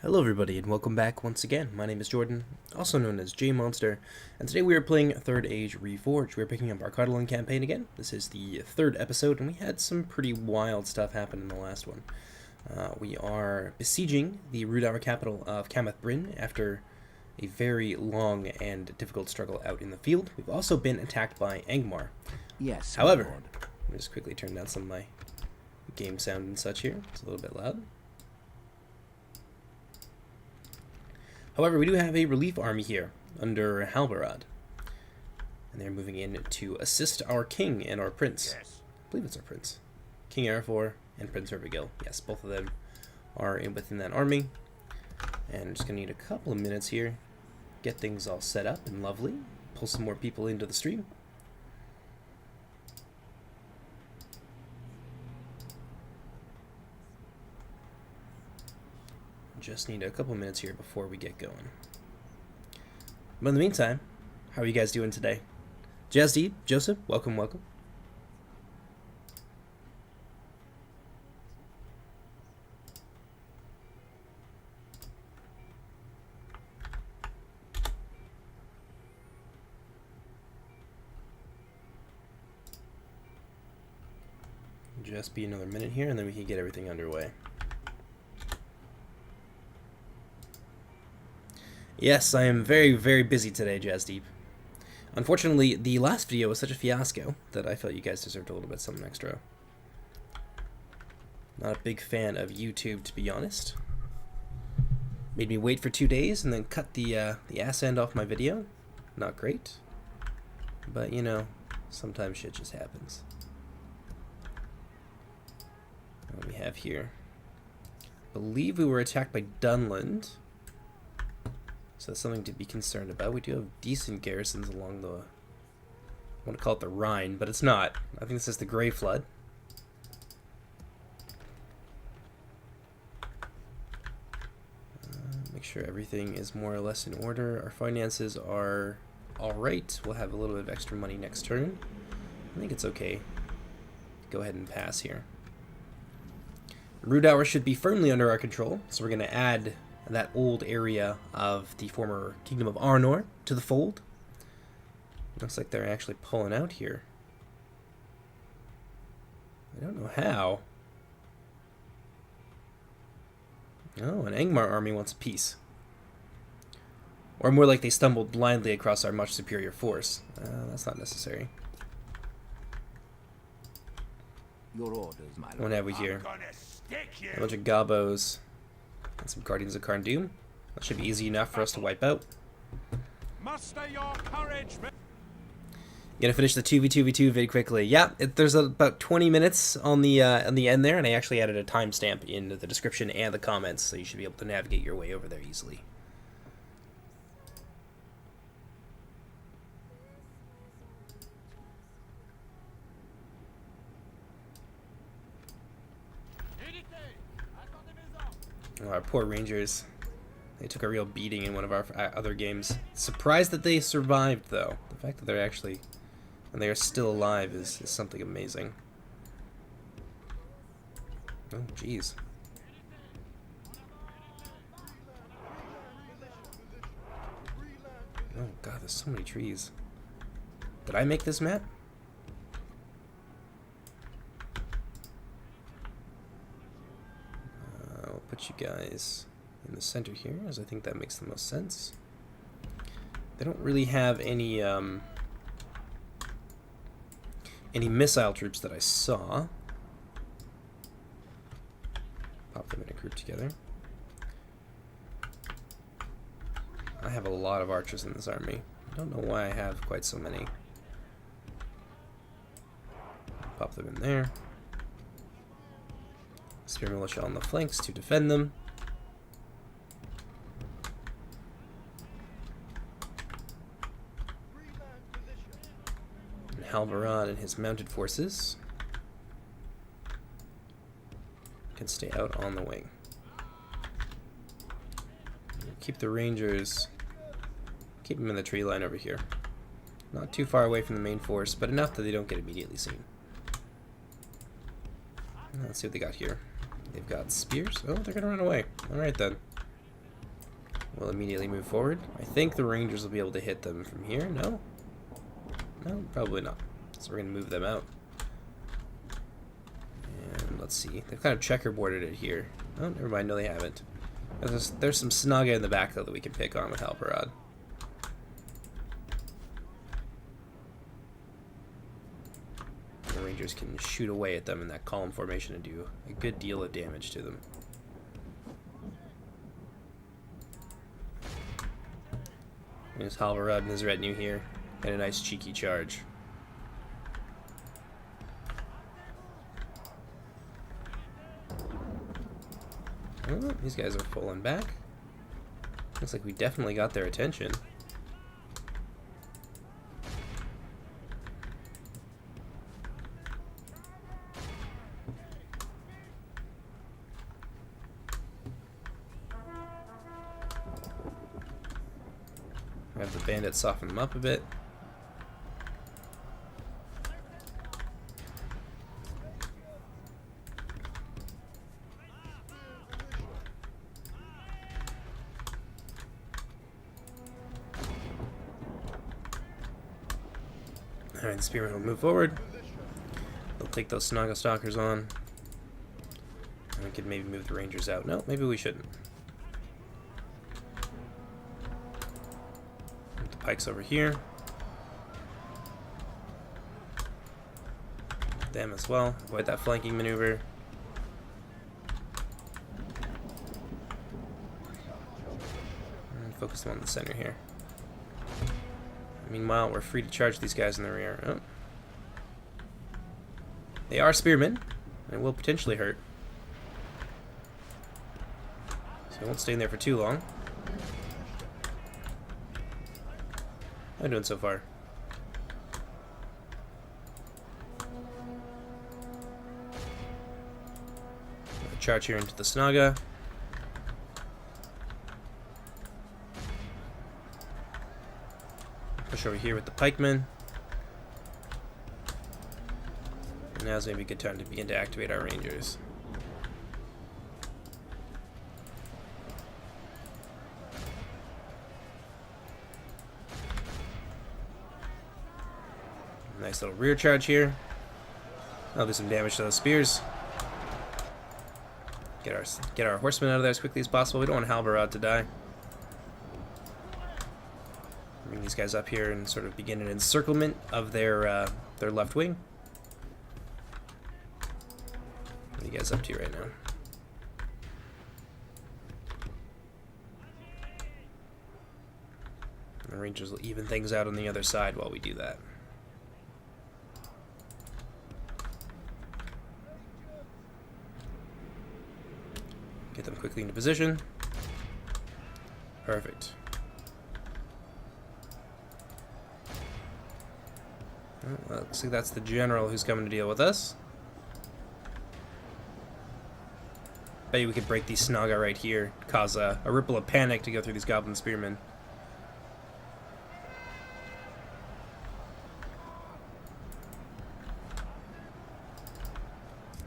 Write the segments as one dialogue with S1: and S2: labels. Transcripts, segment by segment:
S1: Hello everybody and welcome back once again. My name is Jordan, also known as JMonster, and today we are playing Third Age Reforged. We're picking up our Cardolan campaign again. This is the third episode and we had some pretty wild stuff happen in the last one. We are besieging the root hour capital of Camath Bryn after a very long and difficult struggle out in the field. We've also been attacked by Angmar.
S2: Yes.
S1: However, let me just quickly turn down some of my game sound and such here. It's a little bit loud. However, we do have a relief army here under Halbarad, and they're moving in to assist our king and our prince.
S2: Yes.
S1: I believe it's our prince. King Arafor and Prince Hervigil. Yes, both of them are within that army. And I'm just going to need a couple of minutes here, get things all set up and lovely, pull some more people into the stream. Just need a couple minutes here before we get going. But in the meantime, how are you guys doing today? Jazdeep, Joseph, welcome, welcome. Just be another minute here and then we can get everything underway. Yes, I am very, very busy today, Jazdeep. Unfortunately, the last video was such a fiasco that I felt you guys deserved a little bit something extra. Not a big fan of YouTube, to be honest. Made me wait for 2 days and then cut the ass end off my video. Not great. But, you know, sometimes shit just happens. What do we have here? I believe we were attacked by Dunland. So that's something to be concerned about. We do have decent garrisons along the, I want to call it the Rhine, but it's not. I think this is the Grey Flood. Make sure everything is more or less in order. Our finances are alright. We'll have a little bit of extra money next turn. I think it's okay. Go ahead and pass here. Root Hour should be firmly under our control, so we're going to add that old area of the former Kingdom of Arnor to the fold. Looks like they're actually pulling out here. I don't know how. Oh, an Angmar army wants peace. Or more like they stumbled blindly across our much superior force. That's not necessary.
S2: Your orders, my lord.
S1: What have we here? A bunch of gobos. And some Guardians of Cardolan. That should be easy enough for us to wipe out.
S3: Muster your courage.
S1: Gonna finish the 2v2v2 very quickly. Yeah, there's about 20 minutes on the end there, and I actually added a timestamp in the description and the comments, so you should be able to navigate your way over there easily. Oh, our poor Rangers. They took a real beating in one of our other games. Surprised that they survived, though. The fact that they're actually, and they are still alive is something amazing. Oh, jeez. Oh, God, there's so many trees. Did I make this map? Put you guys in the center here, as I think that makes the most sense. They don't really have any missile troops that I saw. Pop them in a group together. I have a lot of archers in this army. I don't know why I have quite so many. Pop them in there. Spear militia on the flanks to defend them. And Halbarad and his mounted forces can stay out on the wing. Keep the Rangers, keep them in the tree line over here. Not too far away from the main force, but enough that they don't get immediately seen. Let's see what they got here. They've got spears. Oh, they're gonna run away. Alright then. will immediately move forward. I think the Rangers will be able to hit them from here. No? No, probably not. So we're going to move them out. And let's see. They've kind of checkerboarded it here. Oh, never mind. No, they haven't. There's some Snaga in the back, though, that we can pick on with Halberad. The Rangers can shoot away at them in that column formation and do a good deal of damage to them. There's Halberad and his retinue here, and a nice cheeky charge. Oh, these guys are pulling back. Looks like we definitely got their attention. Have the bandits soften them up a bit. Alright, the spearmen will move forward. They'll take those Snaga stalkers on. And we could maybe move the Rangers out. No, maybe we shouldn't. Put the pikes over here. Them as well. Avoid that flanking maneuver. And focus them on the center here. Meanwhile, we're free to charge these guys in the rear. Oh. They are spearmen, and it will potentially hurt. So I won't stay in there for too long. How are we doing so far? Charge here into the Snaga. Push over here with the pikemen. And now's maybe a good time to begin to activate our rangers. Nice little rear charge here. I'll do some damage to those spears. Get our horsemen out of there as quickly as possible. We don't want Halberad to die. Bring these guys up here and sort of begin an encirclement of their left wing. What are you guys up to right now? The Rangers will even things out on the other side while we do that. Get them quickly into position. Perfect. Well, looks like that's the general who's coming to deal with us. Bet you we could break these Snaga right here, cause a ripple of panic to go through these goblin spearmen.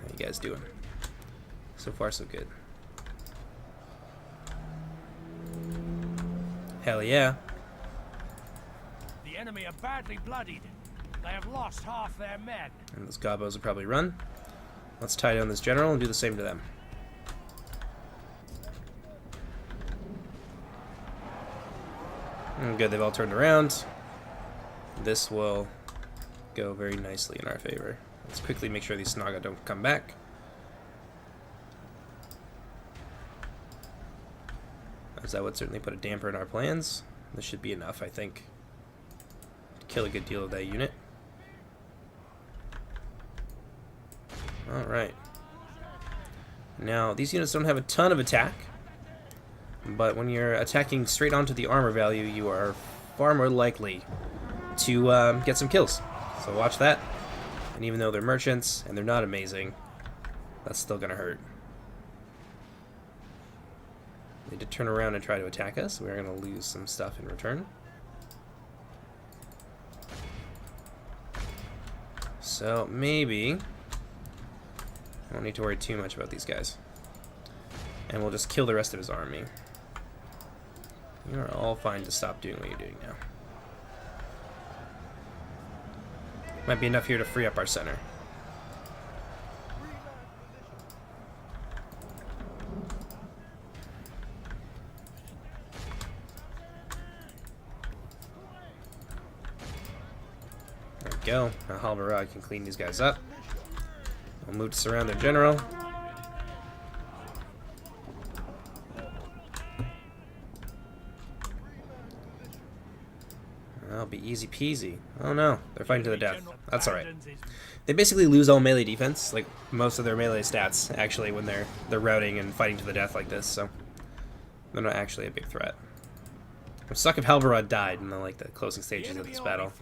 S1: How you guys doing? So far, so good. Hell yeah.
S3: The enemy are badly bloodied. They have lost half their men.
S1: And those gobos will probably run. Let's tie down this general and do the same to them. Good, they've all turned around. This will go very nicely in our favor. Let's quickly make sure these Snaga don't come back. As that would certainly put a damper in our plans. This should be enough, I think, to kill a good deal of that unit. Alright. Now, these units don't have a ton of attack, but when you're attacking straight onto the armor value, you are far more likely to get some kills. So watch that. And even though they're merchants, and they're not amazing, that's still going to hurt. They did turn around and try to attack us. We're going to lose some stuff in return. So maybe I don't need to worry too much about these guys. And we'll just kill the rest of his army. You are all fine to stop doing what you're doing now. Might be enough here to free up our center. There we go. Now Halvarad can clean these guys up. We'll move to surround their general. That'll be easy peasy. Oh no, they're fighting to the death. That's alright. They basically lose all melee defense, like most of their melee stats, actually, when they're routing and fighting to the death like this, so they're not actually a big threat. I'm stuck if Halvarad died in the closing stages of this battle.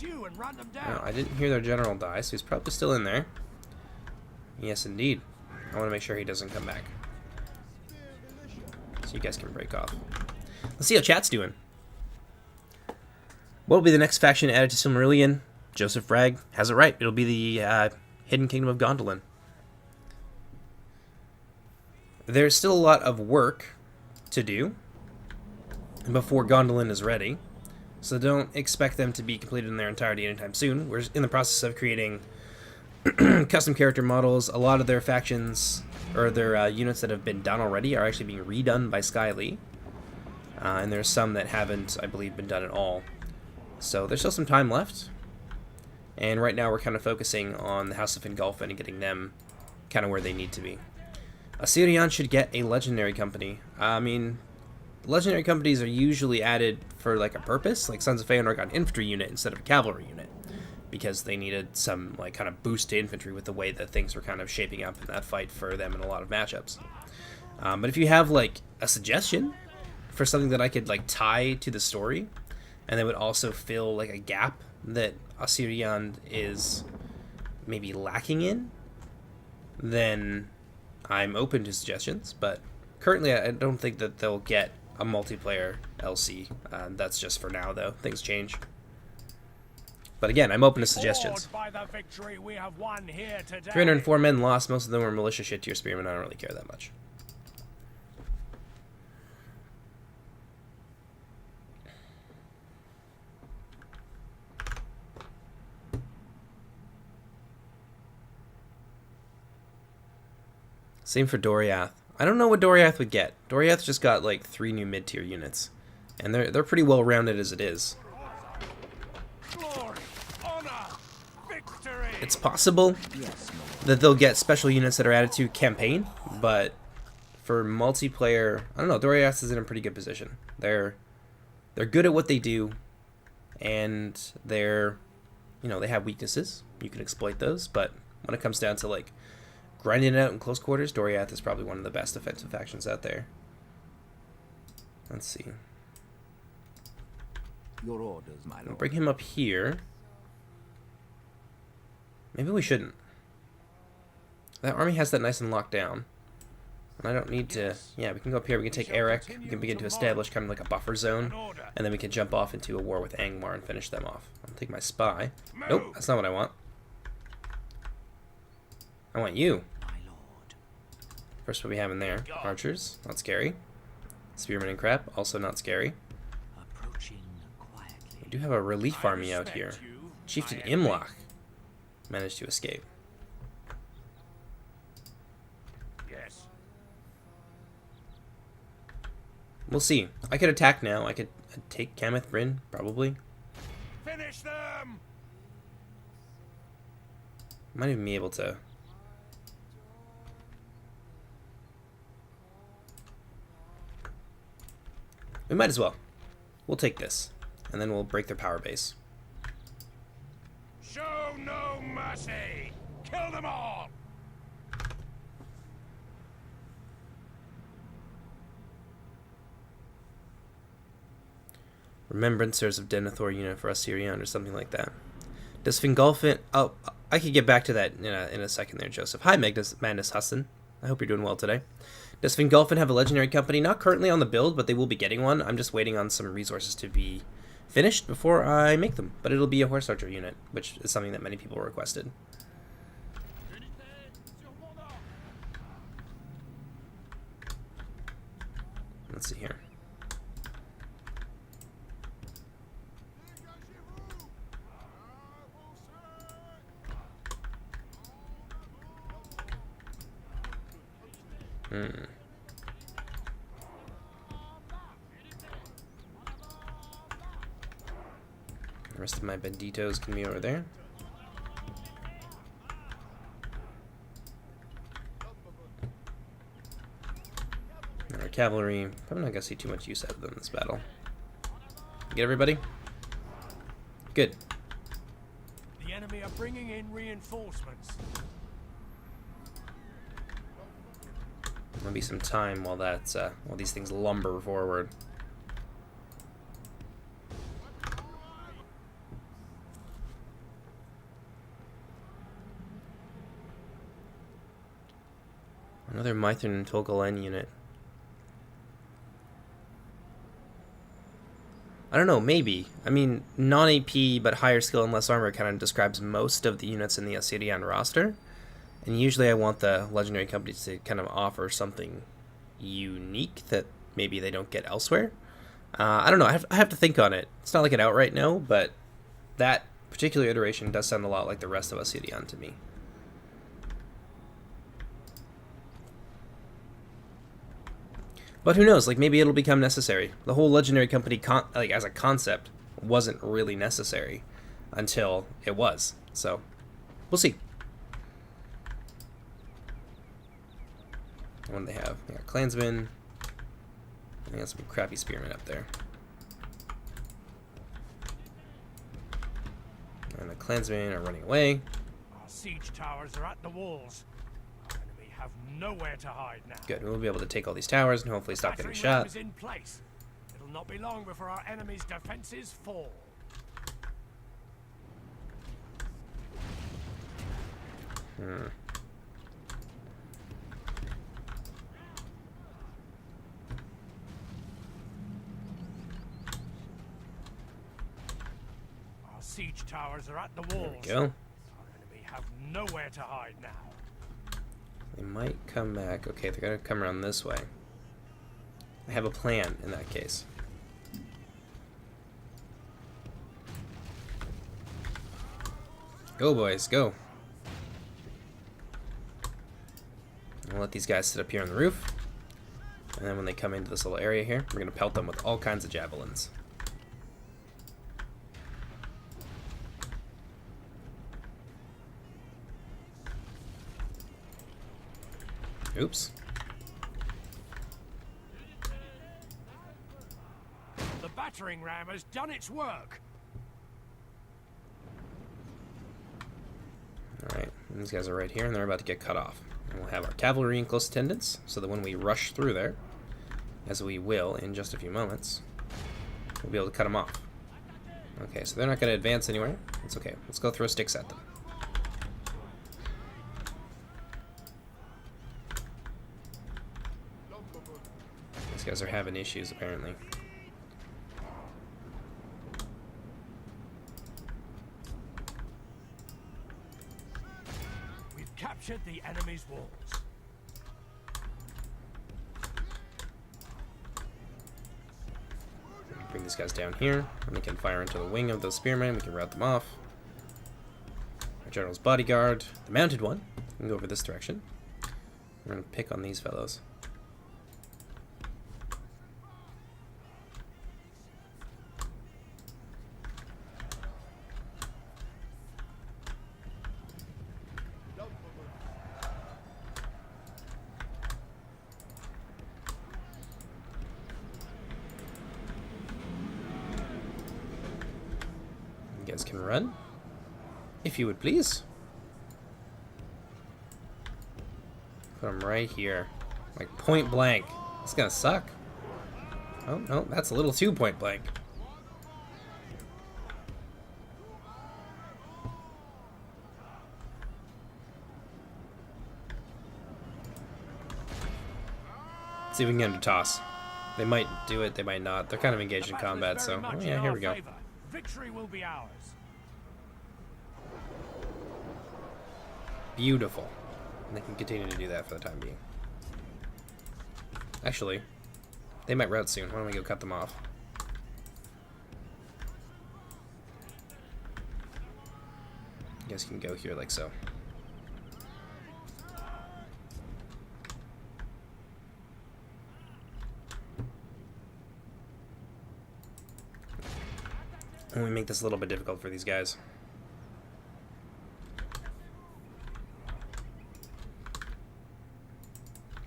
S1: No, I didn't hear their general die, so he's probably still in there. Yes, indeed. I want to make sure he doesn't come back. So you guys can break off. Let's see how chat's doing. What will be the next faction added to Silmarillion? Joseph Ragg has it right. It'll be the Hidden Kingdom of Gondolin. There's still a lot of work to do before Gondolin is ready, so don't expect them to be completed in their entirety anytime soon. We're in the process of creating custom character models. A lot of their factions, or their units that have been done already, are actually being redone by Skyly, and there's some that haven't, I believe, been done at all. So there's still some time left, and right now we're kind of focusing on the House of Fingolfin and getting them kind of where they need to be. Assyrian should get a legendary company. I mean, legendary companies are usually added for a purpose, like Sons of Feanor got an infantry unit instead of a cavalry unit, because they needed some kind of boost to infantry with the way that things were kind of shaping up in that fight for them in a lot of matchups. But if you have a suggestion for something that I could tie to the story, and that would also fill a gap that Assyrian is maybe lacking in, then I'm open to suggestions. But currently I don't think that they'll get a multiplayer LC. That's just for now, though. Things change. But again, I'm open to suggestions. 304 men lost. Most of them were militia shit to your spearmen. I don't really care that much. Same for Doriath. I don't know what Doriath would get. Doriath just got 3 new mid-tier units, and they're pretty well rounded as it is.
S3: Glory, honor, victory.
S1: It's possible that they'll get special units that are added to campaign, but for multiplayer, I don't know. Doriath is in a pretty good position. They're good at what they do, and they have weaknesses. You can exploit those, but when it comes down to grinding it out in close quarters, Doriath is probably one of the best offensive factions out there. Let's see.
S2: Your orders, my
S1: I'll
S2: lord.
S1: bring him up here. Maybe we shouldn't. That army has that nice and locked down. And I don't need to... Yeah, we can go up here. We can take Eric. We can begin to establish kind of a buffer zone. And then we can jump off into a war with Angmar and finish them off. I'll take my spy. Nope, that's not what I want. I want you.
S2: My lord.
S1: First, what we have in there? Archers, not scary. Spearmen and crap, also not scary.
S2: Approaching quietly.
S1: We do have a relief army out here. Chieftain Imlach managed to escape.
S3: Yes.
S1: We'll see. I could attack now. I could take Kameth Bryn, probably.
S3: Finish them.
S1: Might even be able to... We might as well. We'll take this, and then we'll break their power base.
S3: Show no mercy. Kill them all.
S1: Remembrancers of Denethor unit for Assyrian or something like that. Does Fingolfin... Oh, I could get back to that in a second there, Joseph. Hi, Magnus Husson. I hope you're doing well today. Does Fingolfin have a legendary company? Not currently on the build, but they will be getting one. I'm just waiting on some resources to be finished before I make them. But it'll be a horse archer unit, which is something that many people requested. Let's see here. The rest of my banditos can be over there. Our cavalry, probably not gonna see too much use out of them in this battle. Get everybody? Good.
S3: The enemy are bringing in reinforcements.
S1: There'll be some time while that's while these things lumber forward. Another Mithrin and Tolkien unit. I don't know, maybe. I mean, non-AP but higher skill and less armor kind of describes most of the units in the Assyrian roster. And usually I want the legendary companies to kind of offer something unique that maybe they don't get elsewhere. I don't know, I have to think on it. It's not like an outright no, but that particular iteration does sound a lot like the rest of Assyrian to me. But who knows? Like, maybe it'll become necessary. The whole legendary company, like as a concept, wasn't really necessary until it was. So, we'll see. What do they have? They got clansmen. They got some crappy spearmen up there. And the clansmen are running away.
S3: Our siege towers are at the walls. Our enemy have nowhere to hide now.
S1: Good. We'll be able to take all these towers and hopefully stop getting
S3: Battering
S1: shot.
S3: ram is in place. It'll not be long before our enemy's defenses fall. Our siege towers are at the walls.
S1: There we go.
S3: Our enemy have nowhere to hide now.
S1: They might come back. Okay, they're gonna come around this way. I have a plan in that case. Go, boys, go. I'll let these guys sit up here on the roof. And then when they come into this little area here, we're gonna pelt them with all kinds of javelins. Oops.
S3: The battering ram has done its work.
S1: Alright, these guys are right here and they're about to get cut off. And we'll have our cavalry in close attendance so that when we rush through there, as we will in just a few moments, we'll be able to cut them off. Okay, so they're not going to advance anywhere. It's okay. Let's go throw sticks at them. These guys are having issues, apparently.
S3: We've captured the enemy's walls.
S1: Bring these guys down here, and they can fire into the wing of those spearmen. We can rout them off. Our general's bodyguard, the mounted one, can go over this direction. We're going to pick on these fellows. You guys can run, if you would please. Put them right here, like point blank. It's gonna suck. Oh no, that's a little too point blank. Let's see if we can get them to toss. They might do it, they might not. They're kind of engaged in combat, so oh, yeah, here we go.
S3: Victory will be ours.
S1: Beautiful. And they can continue to do that for the time being. Actually, they might rout soon. Why don't we go cut them off? You guys can go here like so. And we make this a little bit difficult for these guys.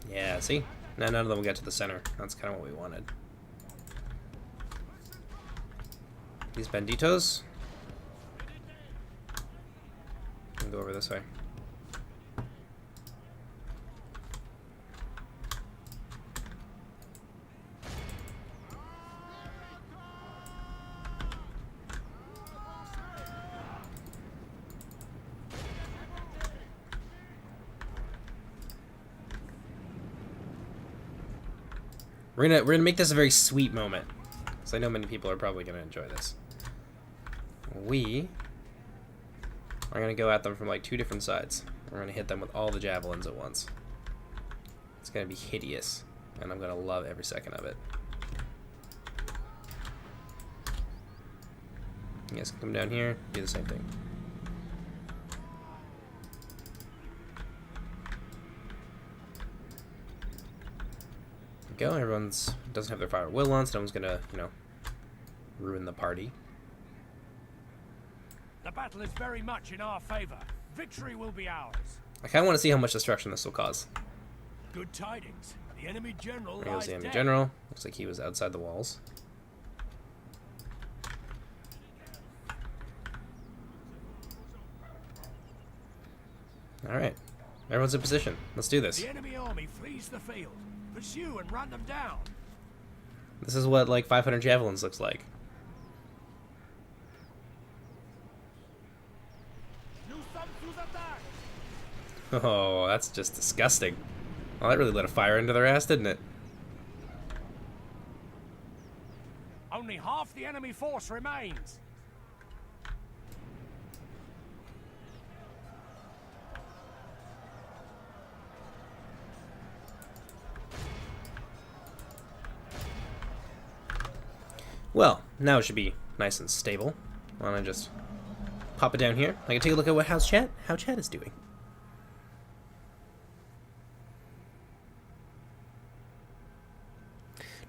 S1: Yeah, see? Now none of them will get to the center. That's kind of what we wanted. These banditos. I'll go over this way. We're gonna make this a very sweet moment, because I know many people are probably gonna enjoy this. We are gonna go at them from like 2 different sides. We're gonna hit them with all the javelins at once. It's gonna be hideous, and I'm gonna love every second of it. You guys can come down here, do the same thing. Go. Everyone's doesn't have their fire will on, so no one's gonna, you know, ruin the party.
S3: The battle is very much in our favor. Victory will be ours.
S1: I kind of want to see how much destruction this will cause.
S3: Good tidings. The enemy general
S1: There goes
S3: lies
S1: the enemy
S3: dead.
S1: general. Looks like he was outside the walls. All right, everyone's in position. Let's do this.
S3: The enemy army flees the field. Pursue and run them down.
S1: This is what like 500 javelins looks like. Oh, that's just disgusting. Well, that really lit a fire into their ass, didn't it?
S3: Only half the enemy force remains.
S1: Well, now it should be nice and stable. Why don't I just pop it down here? I can take a look at how chat is doing.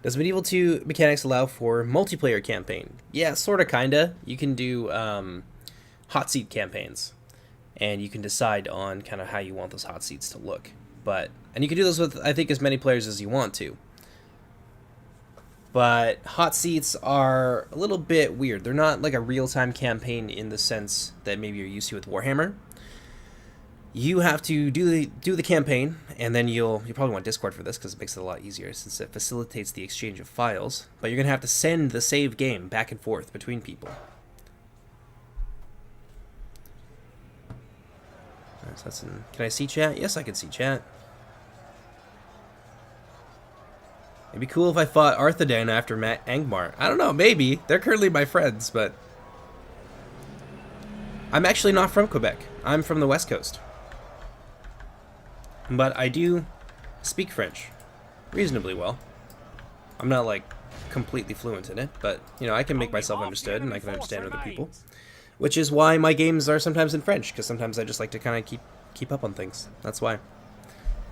S1: Does Medieval 2 mechanics allow for multiplayer campaign? Yeah, sorta, kinda. You can do hot seat campaigns, and you can decide on kind of how you want those hot seats to look. And you can do those with, I think, as many players as you want to. But hot seats are a little bit weird. They're not like a real-time campaign in the sense that maybe you're used to with Warhammer. You have to do the campaign, and then you probably want Discord for this because it makes it a lot easier since it facilitates the exchange of files. But you're gonna have to send the save game back and forth between people. Right, so can I see chat? Yes, I can see chat. It'd be cool if I fought Arthedain after Angmar. I don't know, maybe. They're currently my friends, but I'm actually not from Quebec. I'm from the West Coast. But I do speak French reasonably well. I'm not like completely fluent in it, but you know, I can make myself understood and I can understand other people. Which is why my games are sometimes in French, because sometimes I just like to kind of keep up on things. That's why.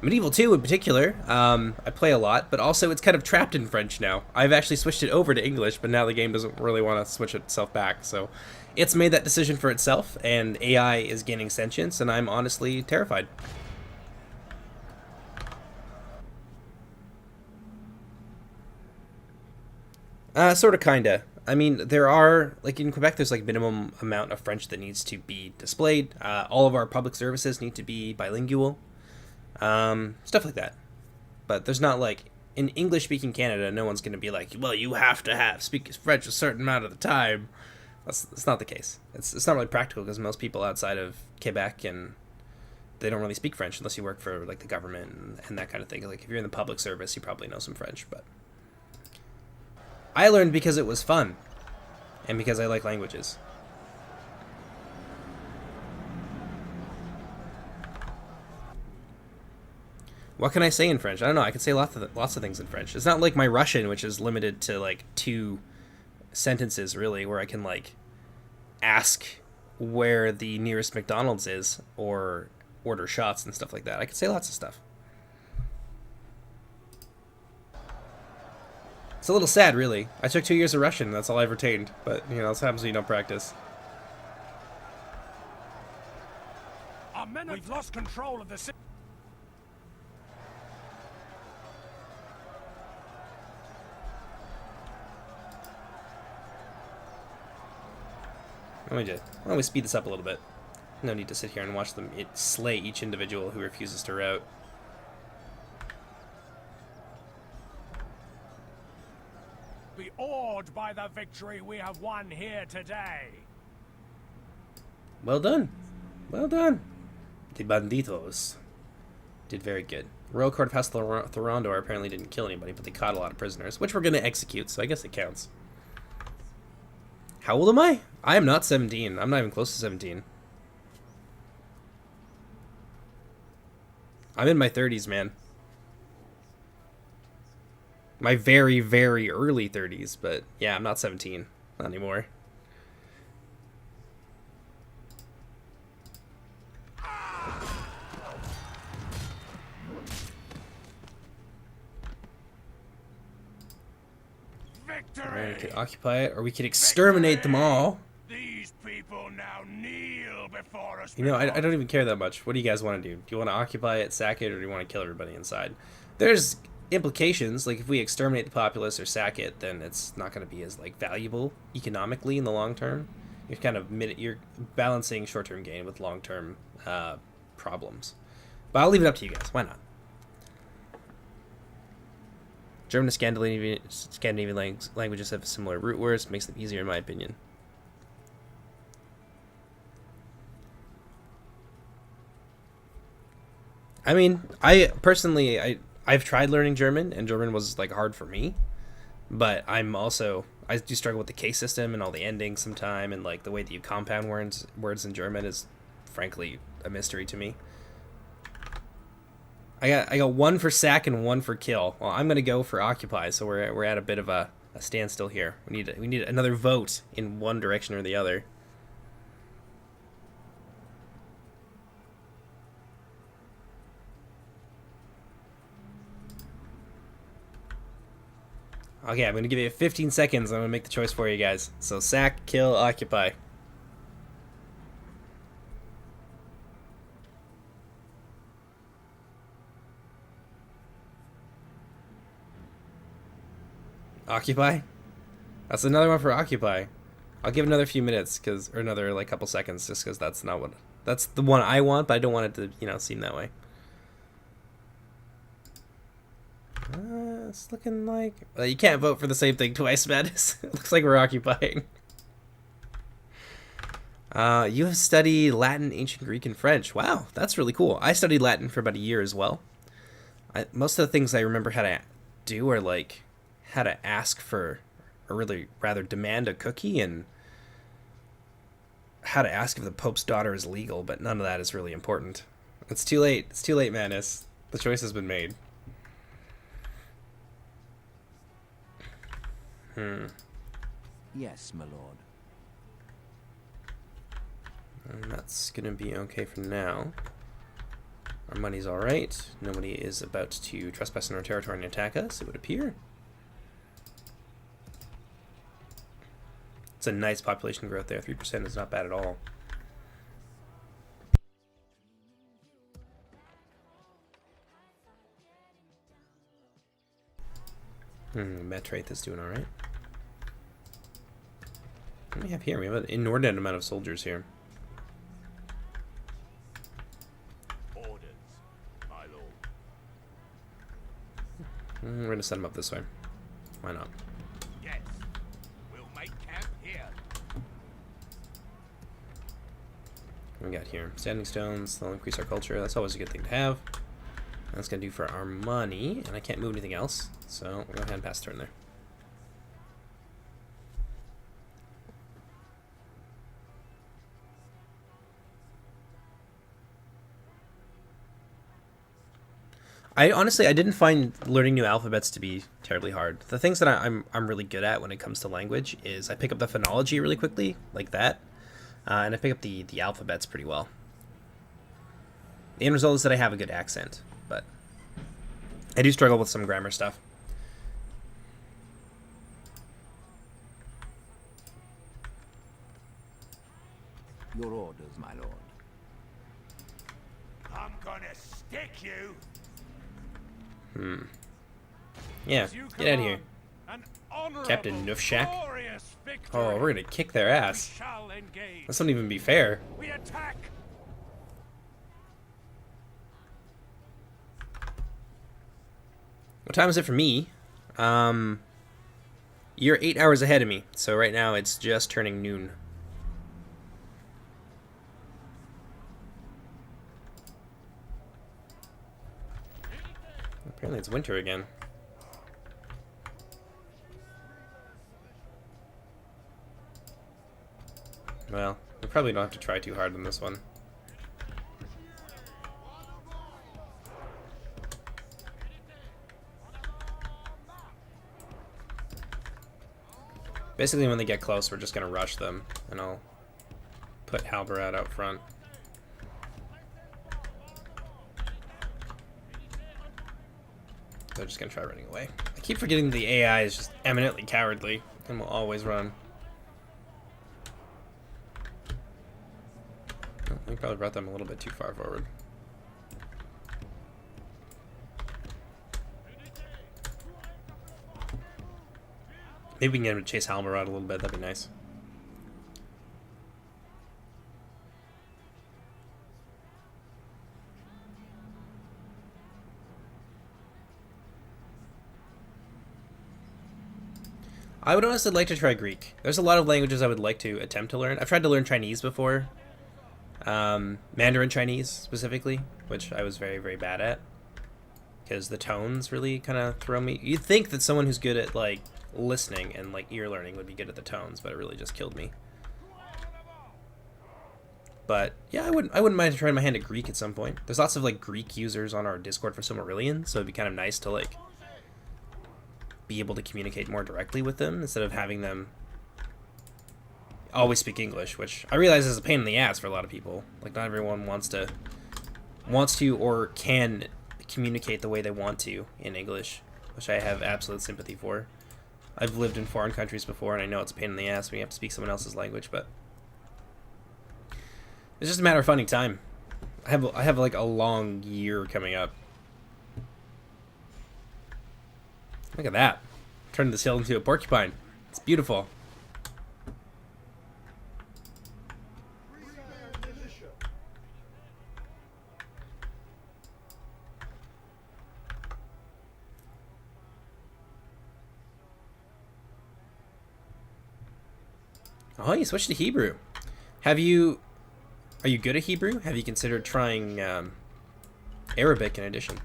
S1: Medieval 2 in particular, I play a lot, but also it's kind of trapped in French now. I've actually switched it over to English, but now the game doesn't really want to switch itself back, so it's made that decision for itself, and AI is gaining sentience, and I'm honestly terrified. Sorta, kinda. I mean, there are, like in Quebec, there's like minimum amount of French that needs to be displayed. All of our public services need to be bilingual. Stuff like that. But there's not like, in English-speaking Canada, no one's going to be like, well, you have to speak French a certain amount of the time. That's not the case. It's not really practical because most people outside of Quebec, and they don't really speak French unless you work for like the government and that kind of thing. Like if you're in the public service, you probably know some French, but I learned because it was fun and because I like languages. What can I say in French? I don't know. I can say lots of things in French. It's not like my Russian, which is limited to like 2 sentences, really, where I can like ask where the nearest McDonald's is or order shots and stuff like that. I can say lots of stuff. It's a little sad, really. I took 2 years of Russian, that's all I've retained. But, you know, that's happens when you don't practice.
S3: Our men have lost control of the city.
S1: Why don't we speed this up a little bit? No need to sit here and watch them slay each individual who refuses to rout.
S3: Be awed by the victory we have won here today.
S1: Well done. Well done. The banditos did very good. Royal Court of House Thorondor apparently didn't kill anybody, but they caught a lot of prisoners, which we're going to execute, so I guess it counts. How old am I? I am not 17. I'm not even close to 17. I'm in my 30s, man. My very, very early 30s, but yeah, I'm not 17. Not anymore.
S3: Victory!
S1: Alright, we could occupy it, or we could exterminate them all.
S3: These people now kneel before us.
S1: You know, I don't even care that much. What do you guys want to do? Do you want to occupy it, sack it, or do you want to kill everybody inside? There's implications, like if we exterminate the populace or sack it, then it's not going to be as like valuable economically in the long term. You're kind of you're balancing short-term gain with long-term problems. But I'll leave it up to you guys. Why not? German and Scandinavian languages have similar root words, makes them easier in my opinion. I mean, I've tried learning German, and German was like hard for me. But I do struggle with the case system and all the endings sometime, and like the way that you compound words in German is frankly a mystery to me. I got one for sack and one for kill. Well, I'm gonna go for occupy, so we're at a bit of a standstill here. We need another vote in one direction or the other. Okay, I'm gonna give you 15 seconds. I'm gonna make the choice for you guys. So sack, kill, occupy. Occupy? That's another one for occupy. I'll give another few minutes, or another like couple seconds, just because that's the one I want, but I don't want it to, seem that way. It's looking like you can't vote for the same thing twice, Madness. It looks like we're occupying. You have studied Latin, Ancient Greek, and French. Wow, that's really cool. I studied Latin for about a year as well. Most of the things I remember how to do are like how to ask for, or really rather demand a cookie, and how to ask if the Pope's daughter is legal, but none of that is really important. It's too late. It's too late, Madness. The choice has been made.
S2: Yes, my lord.
S1: And that's gonna be okay for now. Our money's alright. Nobody is about to trespass in our territory and attack us, it would appear. It's a nice population growth there. 3% is not bad at all. Metrate is doing alright. What do we have here? We have an inordinate amount of soldiers here.
S3: Orders, my lord.
S1: We're going to set them up this way. Why not?
S3: Yes, we'll make camp here.
S1: What we got here? Standing stones. They'll increase our culture. That's always a good thing to have. That's going to do for our money. And I can't move anything else. So we'll go ahead and pass turn there. I didn't find learning new alphabets to be terribly hard. The things that I'm really good at when it comes to language is I pick up the phonology really quickly, like that, and I pick up the alphabets pretty well. The end result is that I have a good accent, but I do struggle with some grammar stuff.
S2: Your orders, my lord.
S3: I'm gonna stick you.
S1: Yeah,
S3: As you
S1: get out of here.
S3: command, an honorable,
S1: Captain Noofshak?
S3: glorious victory.
S1: Oh, we're gonna kick their
S3: We
S1: ass.
S3: shall engage.
S1: This wouldn't even be fair.
S3: We attack.
S1: What time is it for me? You're 8 hours ahead of me, so right now it's just turning noon. Apparently it's winter again. Well, we probably don't have to try too hard on this one. Basically, when they get close, we're just going to rush them, and I'll put Halberad out front. They're just going to try running away. I keep forgetting the AI is just eminently cowardly and will always run. Oh, we probably brought them a little bit too far forward. Maybe we can get him to chase Halberad a little bit. That'd be nice. I would honestly like to try Greek. There's a lot of languages I would like to attempt to learn. I've tried to learn Chinese before. Mandarin Chinese, specifically, which I was very, very bad at. Because the tones really kind of throw me. You'd think that someone who's good at, like, listening and, like, ear learning would be good at the tones, but it really just killed me. But, yeah, I wouldn't mind trying my hand at Greek at some point. There's lots of, like, Greek users on our Discord for Silmarillion, so it'd be kind of nice to, like, be able to communicate more directly with them instead of having them always speak English, which I realize is a pain in the ass for a lot of people. Like, not everyone wants to or can communicate the way they want to in English, which I have absolute sympathy for. I've lived in foreign countries before, and I know it's a pain in the ass when you have to speak someone else's language, but it's just a matter of finding time. I have like a long year coming up. Look at that. Turning this hill into a porcupine. It's beautiful. Oh, you switched to Hebrew. Are you good at Hebrew? Have you considered trying Arabic in addition?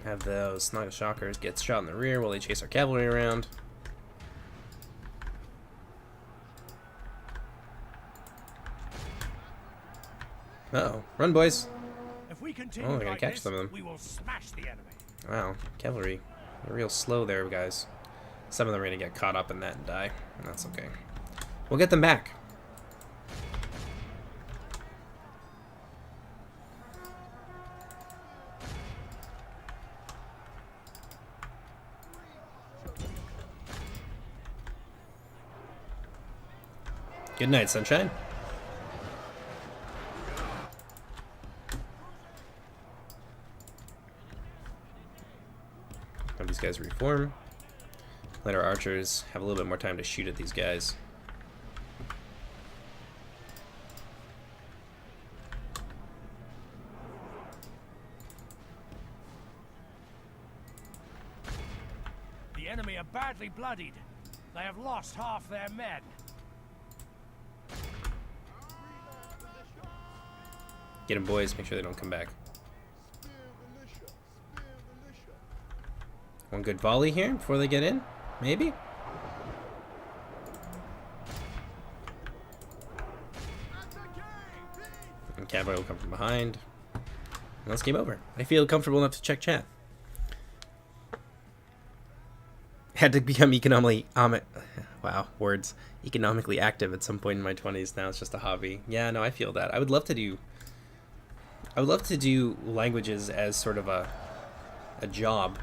S1: Have those Naga Shockers get shot in the rear while they chase our cavalry around. Uh-oh. Run, boys.
S3: If we continue
S1: Oh, they're gonna
S3: like
S1: catch
S3: this,
S1: some of them.
S3: we will smash the enemy.
S1: Wow. Cavalry. They're real slow there, guys. Some of them are gonna get caught up in that and die. That's okay. We'll get them back. Good night, sunshine. Have these guys reform. Let our archers have a little bit more time to shoot at these guys.
S3: The enemy are badly bloodied. They have lost half their men.
S1: Get them, boys. Make sure they don't come back. One good volley here before they get in? Maybe? And cavalry will come from behind. And that's game over. I feel comfortable enough to check chat. had to become economically wow, words, economically active at some point in my 20s. Now it's just a hobby. Yeah, no, I feel that. I would love to do languages as sort of a job,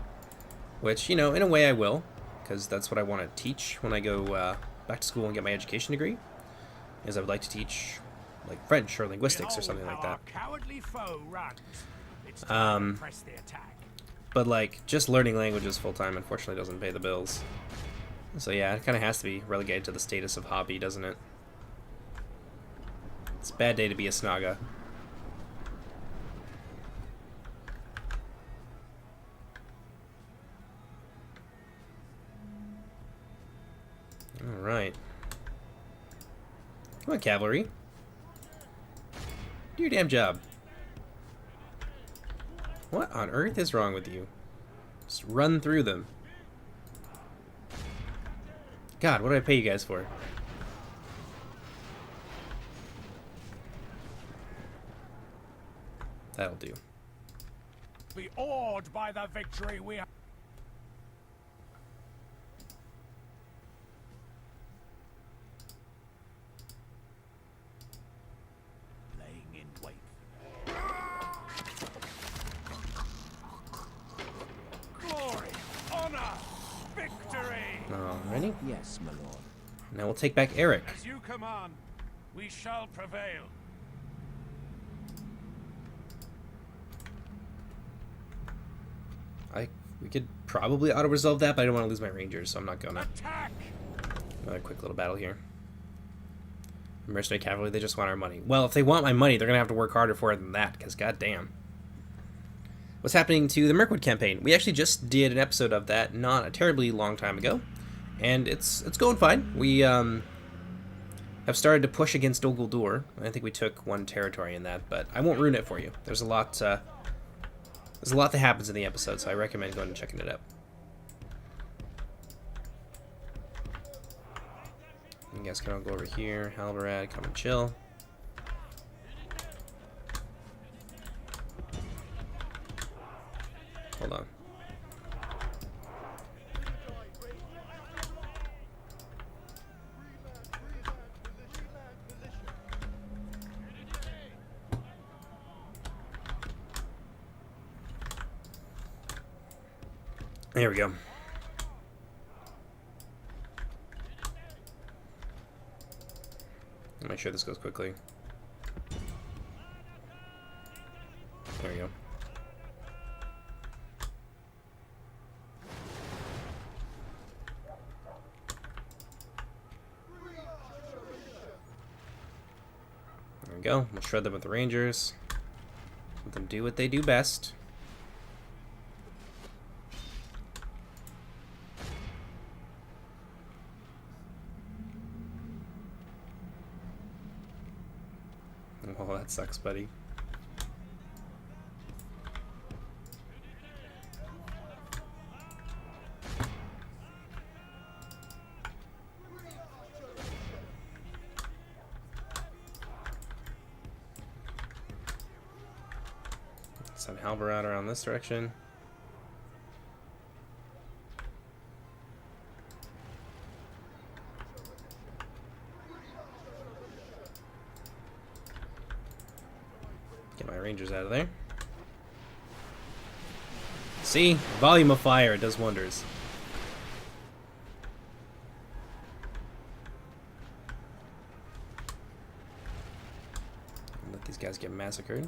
S1: which, you know, in a way I will, because that's what I want to teach when I go back to school and get my education degree, is I would like to teach like French or linguistics or something like that.
S3: Cowardly foe runs. It's time to press the attack.
S1: But like just learning languages full time unfortunately doesn't pay the bills. So yeah, it kind of has to be relegated to the status of hobby, doesn't it? It's a bad day to be a Snaga. Alright. Come on, cavalry. Do your damn job. What on earth is wrong with you? Just run through them. God, what did I pay you guys for? That'll do.
S3: Be awed by the victory we have. Laying in wait. Glory, honor, victory.
S1: Alrighty.
S2: Yes, my lord.
S1: Now we'll take back Eric.
S3: As you command, we shall prevail.
S1: We could probably auto-resolve that, but I don't want to lose my rangers, so I'm not gonna.
S3: Attack!
S1: Another quick little battle here. Mercenary cavalry, they just want our money. Well, if they want my money, they're gonna have to work harder for it than that, because goddamn. What's happening to the Mirkwood campaign? We actually just did an episode of that not a terribly long time ago, and it's going fine. We have started to push against Dol Guldur. I think we took one territory in that, but I won't ruin it for you. There's a lot that happens in the episode, so I recommend going and checking it out. You guys can all go over here. Halbarad, come and chill. Hold on. There we go. I'll make sure this goes quickly. There we go. There we go. We'll shred them with the Rangers. Let them do what they do best. Oh, that sucks, buddy. Send Halbarad around this direction. Get my Rangers out of there. See? Volume of fire, it does wonders. Let these guys get massacred.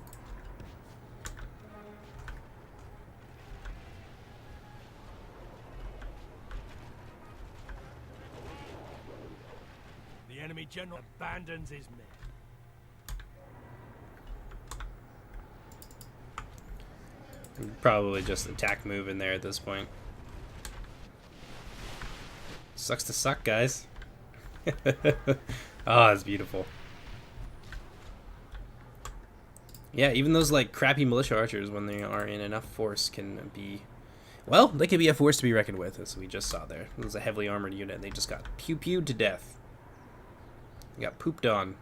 S3: The enemy general abandons his men.
S1: Probably just attack move in there at this point. Sucks to suck, guys. Oh, that's beautiful. Yeah, even those like crappy militia archers, when they are in enough force, can be, well, they can be a force to be reckoned with, as we just saw there. It was a heavily armored unit, and they just got pew-pewed to death. They got pooped on.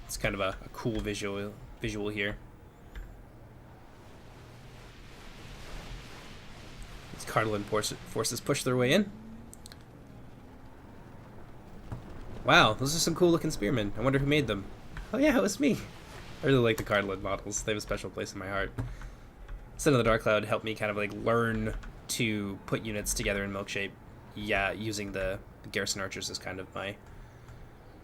S1: It's kind of a cool visual here. Cardolan forces push their way in. Wow, those are some cool looking spearmen. I wonder who made them. Oh yeah, it was me. I really like the Cardolan models. They have a special place in my heart. Son of the Dark Cloud helped me kind of like learn to put units together in milk shape. Yeah, using the garrison archers as kind of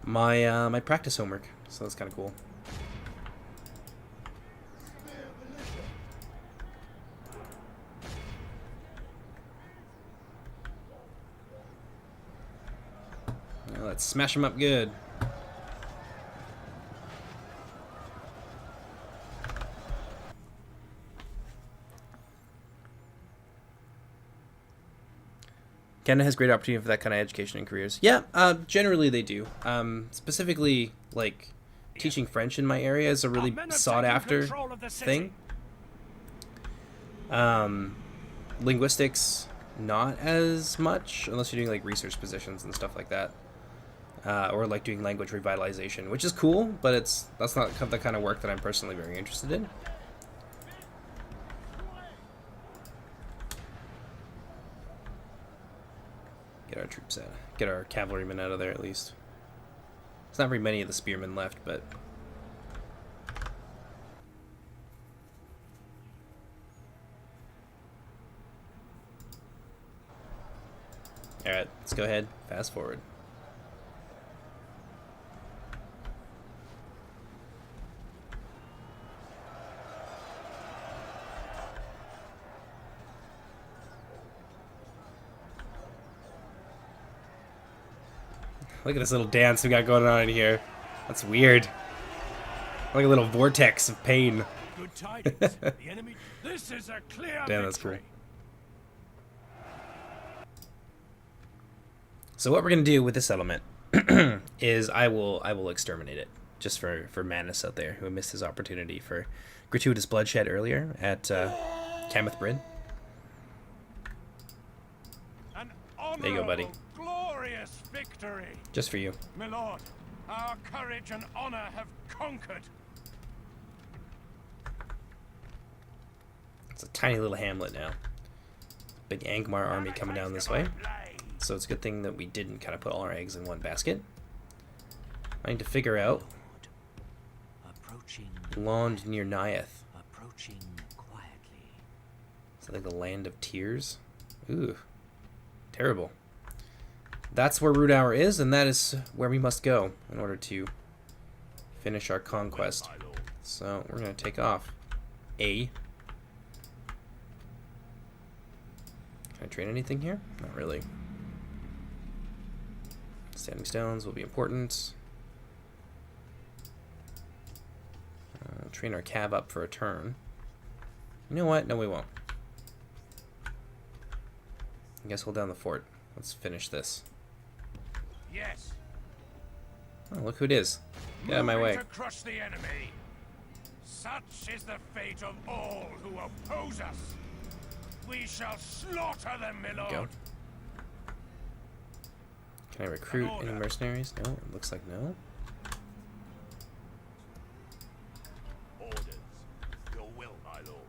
S1: my practice homework. So that's kind of cool. Now let's smash them up good. Canada has great opportunity for that kind of education and careers. Yeah, generally they do. Specifically, like, teaching French in my area is a really sought-after thing. Linguistics, not as much, unless you're doing, like, research positions and stuff like that. Or, like, doing language revitalization, which is cool, but that's not the kind of work that I'm personally very interested in. Get our troops out. Get our cavalrymen out of there at least. There's not very many of the spearmen left, but... Alright, let's go ahead. Fast forward. Look at this little dance we got going on in here. That's weird. Like a little vortex of pain.
S3: Good tidings. The enemy. This is a clear
S1: Damn, that's cool.
S3: victory.
S1: So what we're gonna do with this element is I will exterminate it, just for Manus out there who missed his opportunity for gratuitous bloodshed earlier at Cameth Bryn. There you go, buddy.
S3: Glorious victory.
S1: Just for you.
S3: My lord, our courage and honor have conquered.
S1: It's a tiny little hamlet now. Big Angmar army coming down this way. So it's a good thing that we didn't kind of put all our eggs in one basket. I need to figure out Lond near Nyeth.
S2: Approaching quietly.
S1: Is that like the land of tears? Ooh. Terrible. That's where Root Hour is, and that is where we must go in order to finish our conquest. So we're going to take off. Can I train anything here? Not really. Standing stones will be important. Train our cab up for a turn. You know what? No, we won't. I guess hold down the fort. Let's finish this.
S3: Yes.
S1: Oh, look who it is. Get out of my way.
S3: To crush the enemy. Such is the fate of all who oppose us. We shall slaughter them, my lord.
S1: Go. Can I recruit any mercenaries? No, it looks like no.
S3: Orders. Your will, my lord.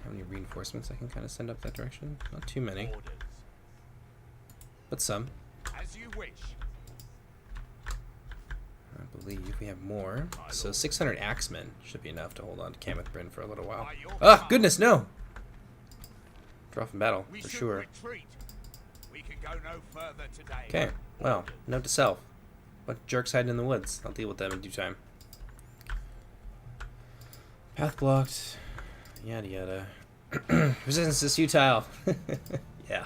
S1: How many reinforcements I can kind of send up that direction? Not too many,
S3: Orders.
S1: but some.
S3: As you wish.
S1: I believe we have more. So 600 axemen should be enough to hold on to Cameth Bryn for a little while. Oh, goodness, no! Draw from battle, for sure.
S3: Retreat. We can go no further today.
S1: Okay, well, note to self. What jerks hiding in the woods? I'll deal with them in due time. Path blocked. Yada yada. Resistance is futile. Yeah.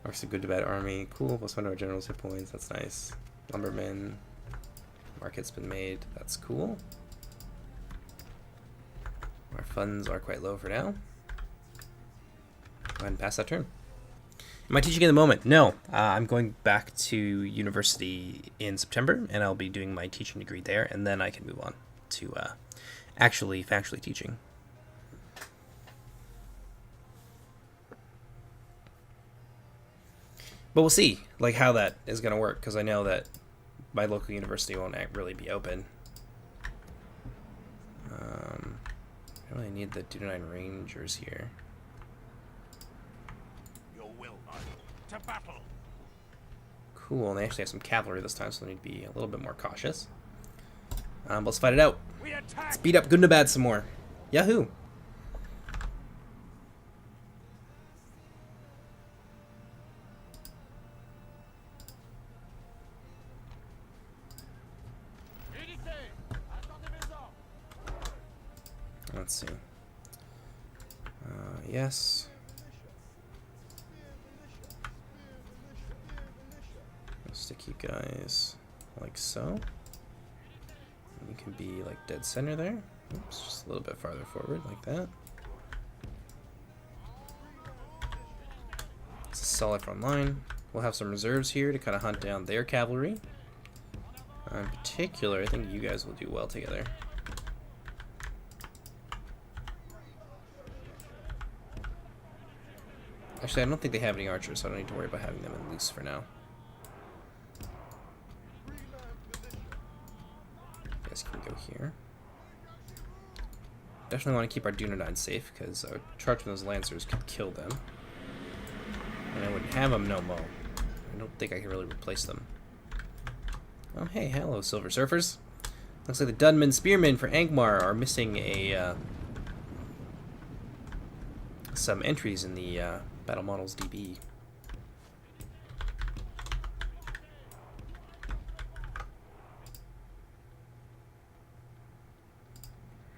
S1: Orcs a good to bad army. Cool. Plus 1 to our general's hit points. That's nice. Lumberman. Market's been made. That's cool. Our funds are quite low for now. Go ahead and pass that turn. Am I teaching at the moment? No. I'm going back to university in September, and I'll be doing my teaching degree there, and then I can move on to actually factually teaching. But we'll see, like, how that is going to work, because I know that my local university won't really be open. I really need the 2-9 Rangers here.
S3: Your will, Idol. To battle.
S1: Cool, and they actually have some cavalry this time, so they need to be a little bit more cautious. Let's fight it out.
S3: We attack.
S1: Let's beat up Gundabad some more. Yahoo! Let's see. Yes. I'll stick you guys like so. You can be like dead center there. Oops, just a little bit farther forward like that. It's a solid front line. We'll have some reserves here to kind of hunt down their cavalry. In particular, I think you guys will do well together. Actually, I don't think they have any archers, so I don't need to worry about having them in loose for now. You guys can go here. Definitely want to keep our Dunedain safe, because our charge from those Lancers could kill them. And I wouldn't have them no more. I don't think I can really replace them. Oh, hey, hello, Silver Surfers. Looks like the Dunman Spearmen for Angmar are missing a some entries in the Battle Models DB.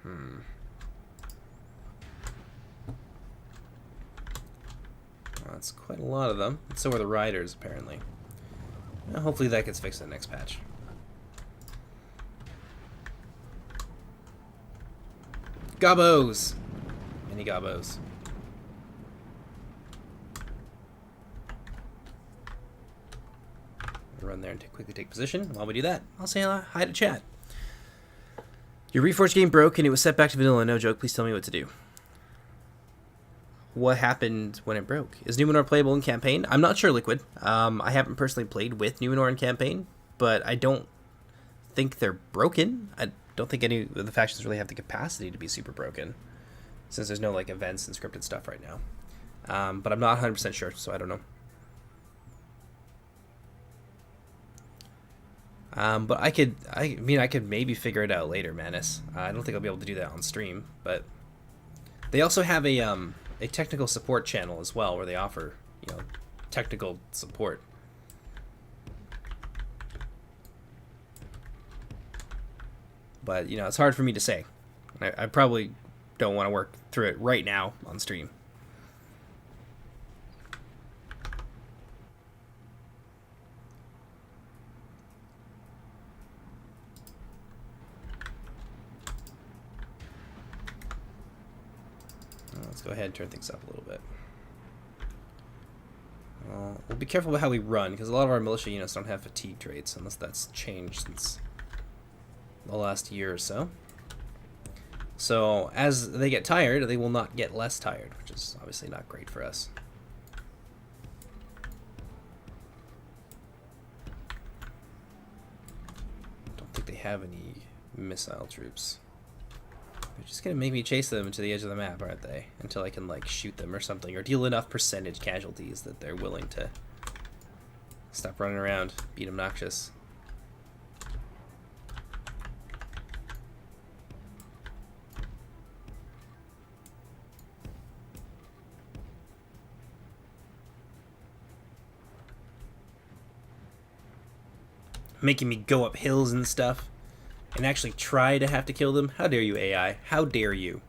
S1: Well, that's quite a lot of them. And so are the riders, apparently. Well, hopefully that gets fixed in the next patch. Gobbos! Many gobbos. Run there and quickly take position. While we do that, I'll say hi to chat. Your Reforged game broke and it was set back to vanilla. No joke. Please tell me what to do. What happened when it broke? Is Numenor playable in campaign? I'm not sure, Liquid. I haven't personally played with Numenor in campaign, but I don't think they're broken. I don't think any of the factions really have the capacity to be super broken, since there's no like events and scripted stuff right now. But I'm not 100% sure, so I don't know. But I could maybe figure it out later, Manus. I don't think I'll be able to do that on stream, but they also have a technical support channel as well, where they offer, you know, technical support. But, you know, it's hard for me to say. I probably don't want to work through it right now on stream. Let's go ahead and turn things up a little bit. We'll be careful about how we run, because a lot of our militia units don't have fatigue traits, unless that's changed since the last year or so. So, as they get tired, they will not get less tired, which is obviously not great for us. Don't think they have any missile troops. They're just gonna make me chase them to the edge of the map, aren't they? Until I can, like, shoot them or something, or deal enough percentage casualties that they're willing to stop running around, beat obnoxious. Making me go up hills and stuff and actually try to have to kill them. How dare you, AI? How dare you?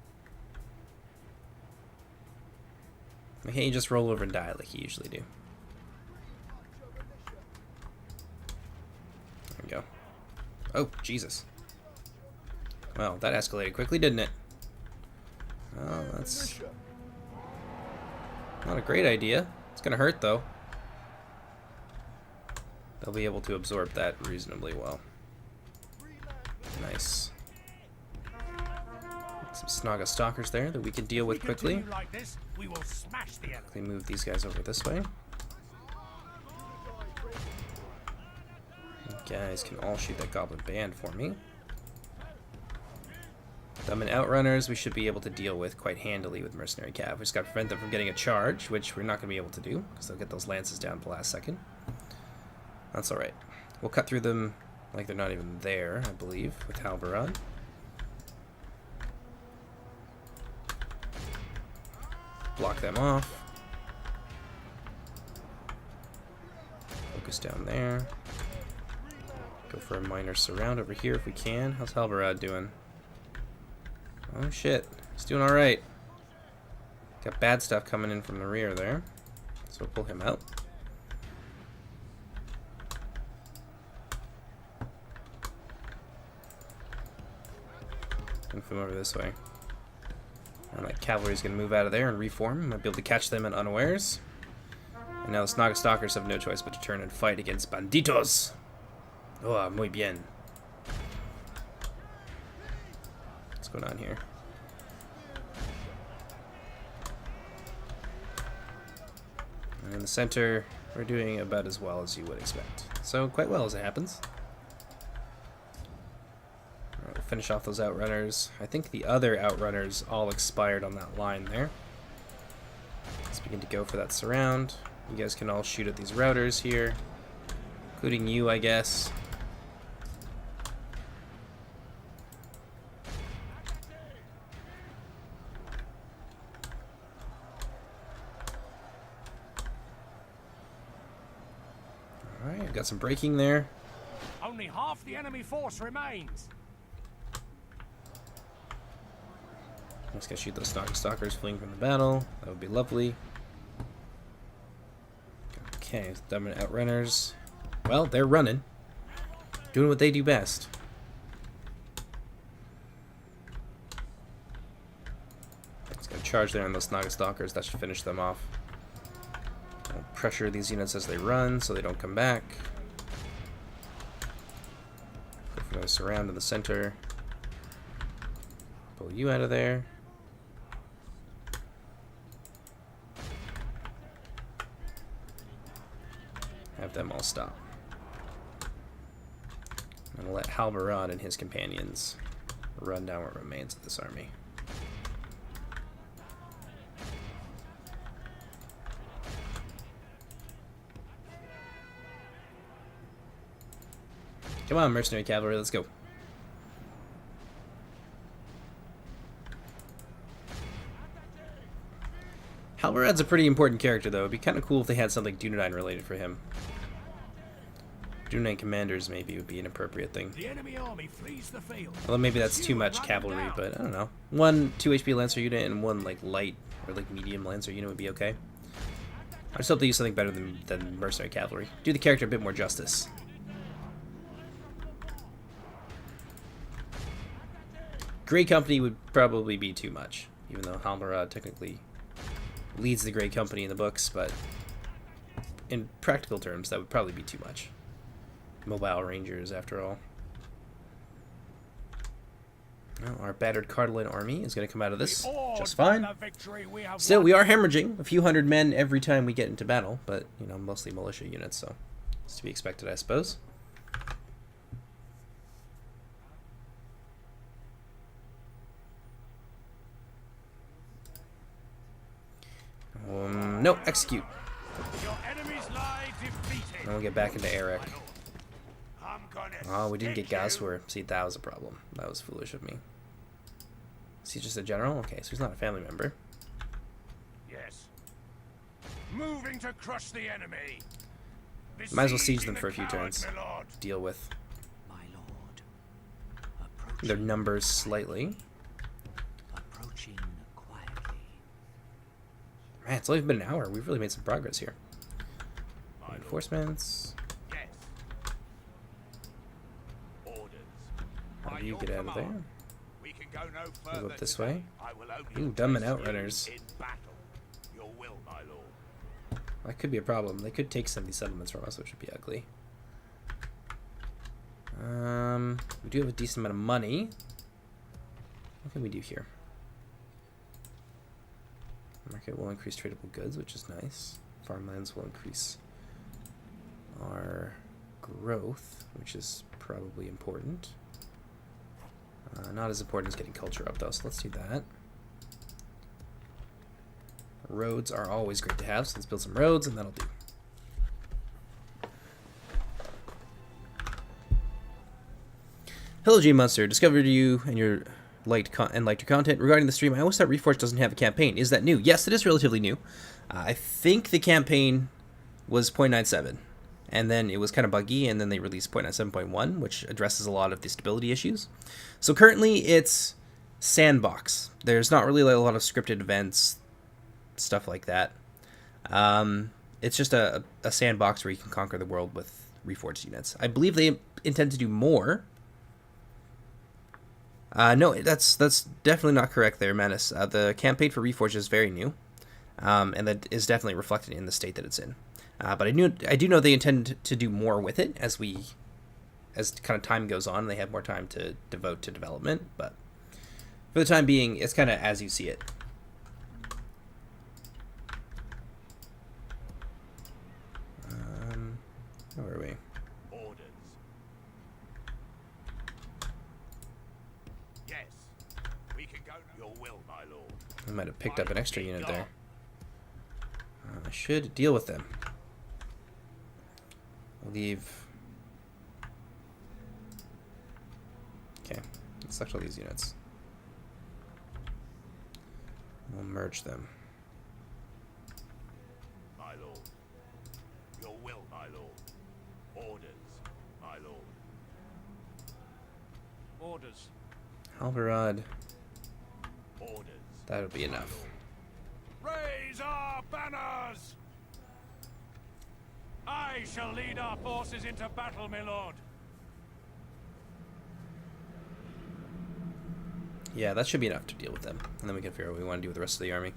S1: Why can't you just roll over and die like you usually do? There we go. Oh, Jesus. Well, that escalated quickly, didn't it? Well, that's not a great idea. It's gonna hurt, though. They'll be able to absorb that reasonably well. Nice. Some Snaga Stalkers there that we can deal with quickly.
S3: Like this, we will smash the enemy.
S1: Quickly move these guys over this way. Guys can all shoot that goblin band for me. Them and outrunners we should be able to deal with quite handily with mercenary cav. We just got to prevent them from getting a charge, which we're not going to be able to do because they'll get those lances down at the last second. That's alright. We'll cut through them like they're not even there, I believe, with Halberad. Block them off. Focus down there. Go for a minor surround over here if we can. How's Halberad doing? Oh shit, he's doing alright. Got bad stuff coming in from the rear there. So we'll pull him out. Move him over this way. And that cavalry's gonna move out of there and reform. Might be able to catch them at unawares. And now the Snaga Stalkers have no choice but to turn and fight against banditos. Oh, muy bien. What's going on here? And in the center, we're doing about as well as you would expect. So, quite well as it happens. Alright, we'll finish off those outrunners. I think the other outrunners all expired on that line there. Let's begin to go for that surround. You guys can all shoot at these routers here, including you, I guess. Alright, I've got some braking there.
S3: Only half the enemy force remains.
S1: Let's go shoot those stalkers fleeing from the battle. That would be lovely. Okay, dominant outrunners. Well, they're running. Doing what they do best. Let's go charge there on those Snaga Stalkers. That should finish them off. I'll pressure these units as they run so they don't come back. Go for a surround in the center. Pull you out of there. Have them all stop. And we'll let Halberad and his companions run down what remains of this army. Come on, mercenary cavalry, let's go. Halberad's a pretty important character, though. It'd be kind of cool if they had something Dunedain related for him. Dunedain commanders maybe would be an appropriate thing.
S3: The enemy army flees the field.
S1: Although maybe that's too much cavalry, but I don't know. One 2 HP Lancer unit and one like light or like medium Lancer unit would be okay. I just hope they use something better than mercenary cavalry. Do the character a bit more justice. Grey Company would probably be too much, even though Halberad technically leads the Grey Company in the books, but in practical terms, that would probably be too much. Mobile Rangers, after all. Well, our battered Cardolan army is going to come out of this just fine. Still, we are hemorrhaging a few hundred men every time we get into battle, but, you know, mostly militia units, so it's to be expected, I suppose. No, execute.
S3: Your enemies lie defeated.
S1: And we'll get back into Eric. Oh, we didn't get Gaswer. See, that was a problem. That was foolish of me. Is he just a general? Okay, so he's not a family member.
S3: Yes. Moving to crush the enemy.
S1: Might as well siege them for a few turns. Deal with
S2: My lord.
S1: their numbers slightly.
S2: Approaching quietly.
S1: Man, it's only been an hour. We've really made some progress here. Reinforcements.
S3: Yes. Orders.
S1: How do you get out of there?
S3: We can go no further.
S1: Move up this way.
S3: I will only
S1: Ooh, dumb and
S3: face you
S1: outrunners.
S3: in battle. Your will, my lord.
S1: That could be a problem. They could take some of these settlements from us, which would be ugly. We do have a decent amount of money. What can we do here? Market will increase tradable goods, which is nice. Farmlands will increase our growth, which is probably important. Not as important as getting culture up, though, so let's do that. Roads are always great to have, so let's build some roads, and that'll do. Hello, JmonsterTW. Discovered you and your liked your content. Regarding the stream, I always thought Reforged doesn't have a campaign. Is that new? Yes, it is relatively new. I think the campaign was 0.97, and then it was kind of buggy, and then they released 0.97.1, which addresses a lot of the stability issues. So currently, it's sandbox. There's not really a lot of scripted events, stuff like that. It's just a sandbox where you can conquer the world with Reforged units. I believe they intend to do more. No, that's definitely not correct there, Menace. The campaign for Reforged is very new, and that is definitely reflected in the state that it's in. But I do know they intend to do more with it as kind of time goes on. They have more time to devote to development, but for the time being, it's kind of as you see it. Where are we?
S3: Orders. Yes, we can go to your will, my lord.
S1: I might have picked up an extra unit there. I should deal with them. I'll leave. Okay, let's select all these units. We'll merge them.
S3: My lord. Your will, my lord. Orders, my lord. Orders.
S1: Halberad.
S3: Orders.
S1: That'll be enough.
S3: Raise our banners! I shall lead our forces into battle, my lord.
S1: Yeah, that should be enough to deal with them. And then we can figure out what we want to do with the rest of the army.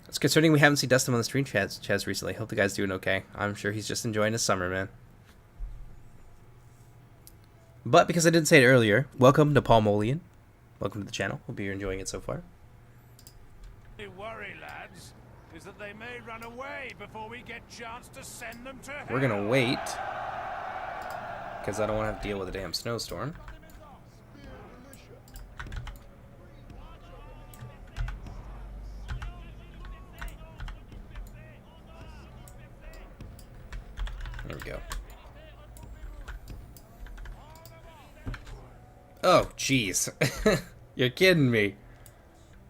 S1: It's concerning we haven't seen Dustin on the stream chats recently. Hope the guy's doing okay. I'm sure he's just enjoying his summer, man. But because I didn't say it earlier, welcome to Palmolian. Welcome to the channel. Hope you're enjoying it so far.
S3: The worry, lads, is that they may run away before we get chance to send them to hell.
S1: We're gonna wait, because I don't want to have to deal with a damn snowstorm. There we go. Oh, jeez. You're kidding me.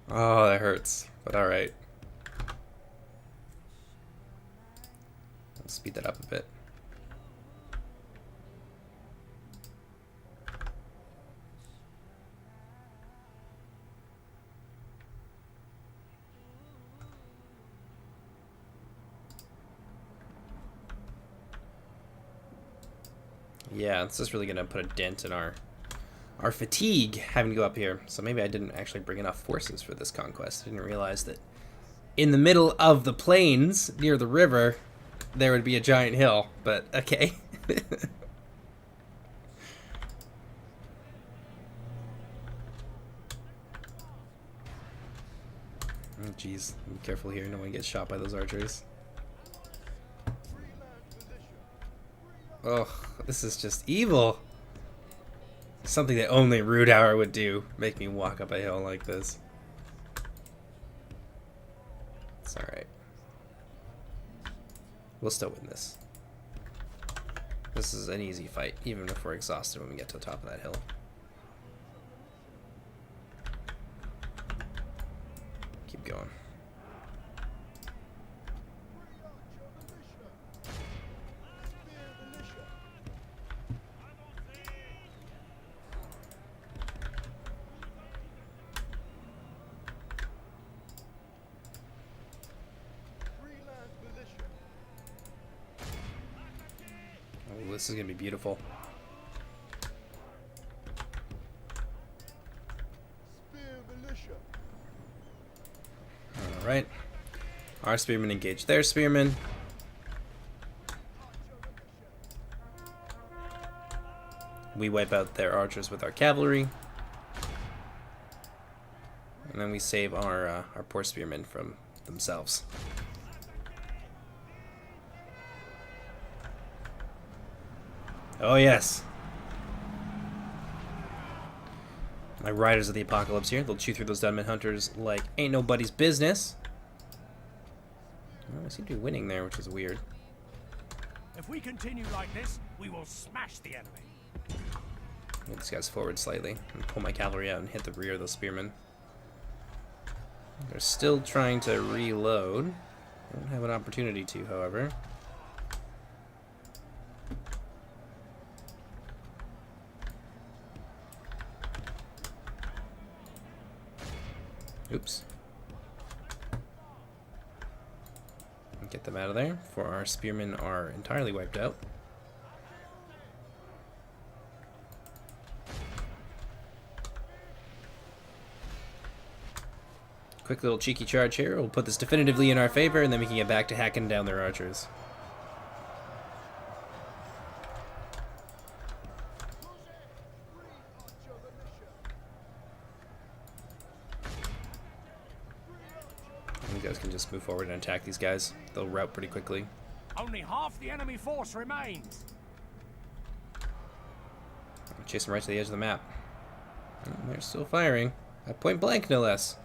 S1: Oh, that hurts. But alright. I'll speed that up a bit. Yeah, this is really going to put a dent in our fatigue having to go up here. So maybe I didn't actually bring enough forces for this conquest. I didn't realize that in the middle of the plains near the river there would be a giant hill, but okay. Oh jeez, be careful here, no one gets shot by those archers. Oh, this is just evil. Something that only Rude Hour would do. Make me walk up a hill like this. It's alright. We'll still win this. This is an easy fight, even if we're exhausted when we get to the top of that hill. Keep going. Oh, this is gonna be beautiful. Alright. Our spearmen engage their spearmen. We wipe out their archers with our cavalry. And then we save our poor spearmen from themselves. Oh, yes. My Riders of the Apocalypse here. They'll chew through those Dunman Hunters like ain't nobody's business. Oh, I seem to be winning there, which is weird.
S3: If we continue like this, we will smash the enemy.
S1: Move these guys forward slightly and pull my cavalry out and hit the rear of those spearmen. They're still trying to reload. I don't have an opportunity to, however. Oops. Get them out of there before our spearmen are entirely wiped out. Quick little cheeky charge here. We'll put this definitively in our favor, and then we can get back to hacking down their archers. You guys can just move forward and attack these guys. They'll rout pretty quickly.
S3: Only half the enemy force remains.
S1: Chase them right to the edge of the map. And they're still firing. At point blank, no less.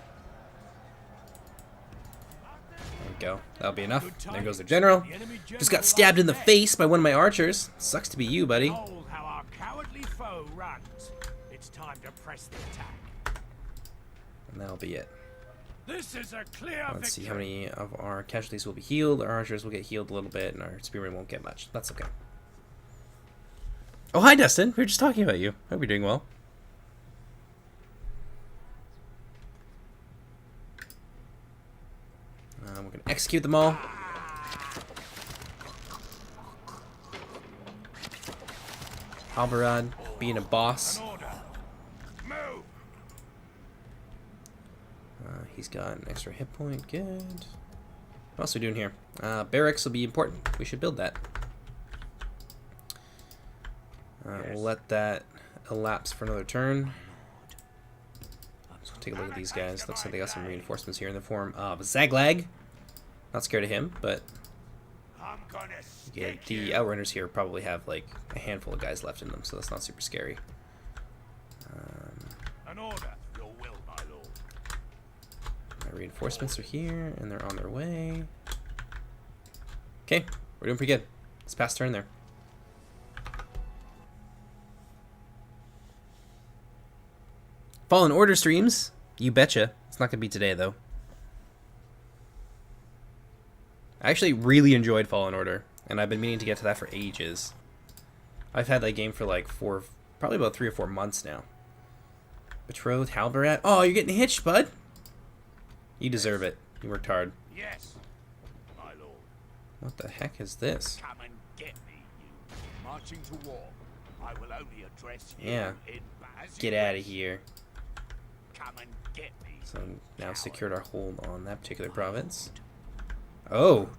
S1: There we go. That'll be enough. There goes their general. Just got stabbed in the face by one of my archers. Sucks to be you, buddy.
S3: Behold how our cowardly foe runs. It's time to press the attack.
S1: And that'll be it.
S3: This is a clear
S1: Let's see
S3: victory.
S1: how many of our casualties will be healed. Our archers will get healed a little bit, and our spearmen won't get much. That's okay. Oh, hi, Dustin. We were just talking about you. Hope you're doing well. We're going to execute them all. Halberad being a boss.
S3: An order. Move.
S1: He's got an extra hit point. Good. What else are we doing here? Barracks will be important. We should build that. We'll let that elapse for another turn. Let's take a look at these guys. Looks like they got some reinforcements here in the form of Zaglag. Not scared of him, but
S3: I'm gonna
S1: yeah,
S3: stick
S1: the
S3: you.
S1: Outrunners here probably have like a handful of guys left in them, so that's not super scary.
S3: An order. Your will, my lord.
S1: My reinforcements are here, and they're on their way. Okay, we're doing pretty good. Let's pass turn there. Fallen Order streams? You betcha. It's not going to be today, though. I actually really enjoyed Fallen Order, and I've been meaning to get to that for ages. I've had that game for like probably about 3 or 4 months now. Betrothed Halberat? Oh, you're getting hitched, bud. You deserve it. You worked hard.
S3: Yes, my lord.
S1: What the heck is this?
S3: Come and get me, you. Marching to war. I will only address you
S1: Yeah.
S3: in
S1: Get out of here.
S3: Come and get me.
S1: So now secured our hold on that particular province. Oh.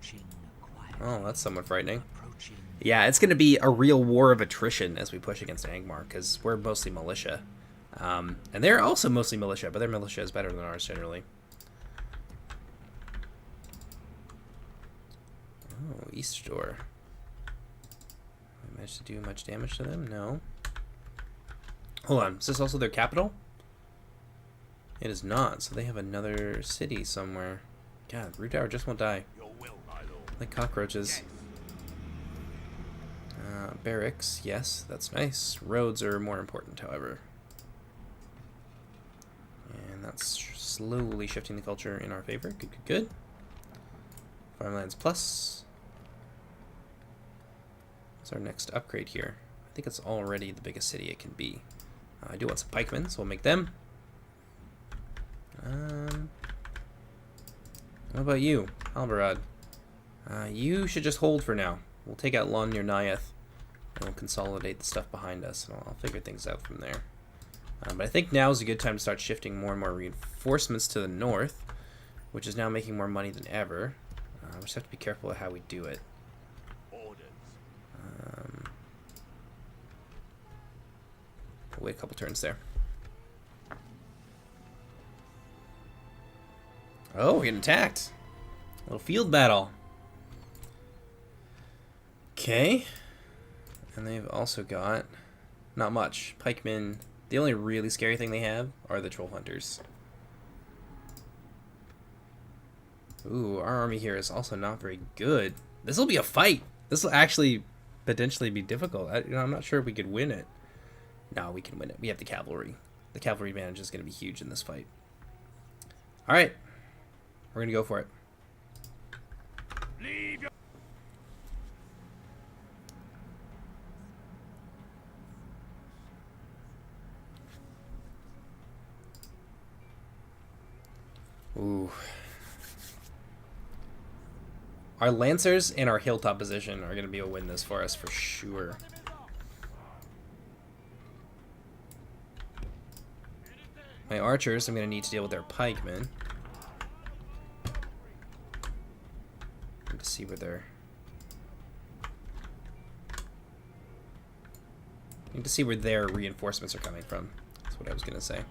S1: Oh, that's somewhat frightening. Yeah, it's going to be a real war of attrition as we push against Angmar, because we're mostly militia. And they're also mostly militia, but their militia is better than ours generally. Oh, East Door. I managed to do much damage to them? No. Hold on, is this also their capital? It is not, so they have another city somewhere. God, Root Tower just won't die.
S3: Your will, my lord.
S1: Like cockroaches. Barracks, yes, that's nice. Roads are more important, however. And that's slowly shifting the culture in our favor. Good, good, good. Farmlands plus. What's our next upgrade here? I think it's already the biggest city it can be. I do want some pikemen, so we'll make them. What about you, Halberad? You should just hold for now. We'll take out Lon near Nyath, and we'll consolidate the stuff behind us, and I'll figure things out from there. But I think now is a good time to start shifting more and more reinforcements to the north, which is now making more money than ever. We just have to be careful of how we do it.
S3: Orders.
S1: We'll wait a couple turns there. Oh, we're getting attacked. A little field battle. Okay. And they've also got not much. Pikemen. The only really scary thing they have are the troll hunters. Ooh, our army here is also not very good. This will be a fight. This will actually potentially be difficult. I'm not sure if we could win it. No, we can win it. We have the cavalry. The cavalry advantage is going to be huge in this fight. All right. We're going to go for it.
S3: Leave your...
S1: Ooh. Our lancers and our hilltop position are going to be a win this for us for sure. My archers, I'm going to need to deal with their pikemen. To see where they're... need to see where their reinforcements are coming from. That's what I was going to say.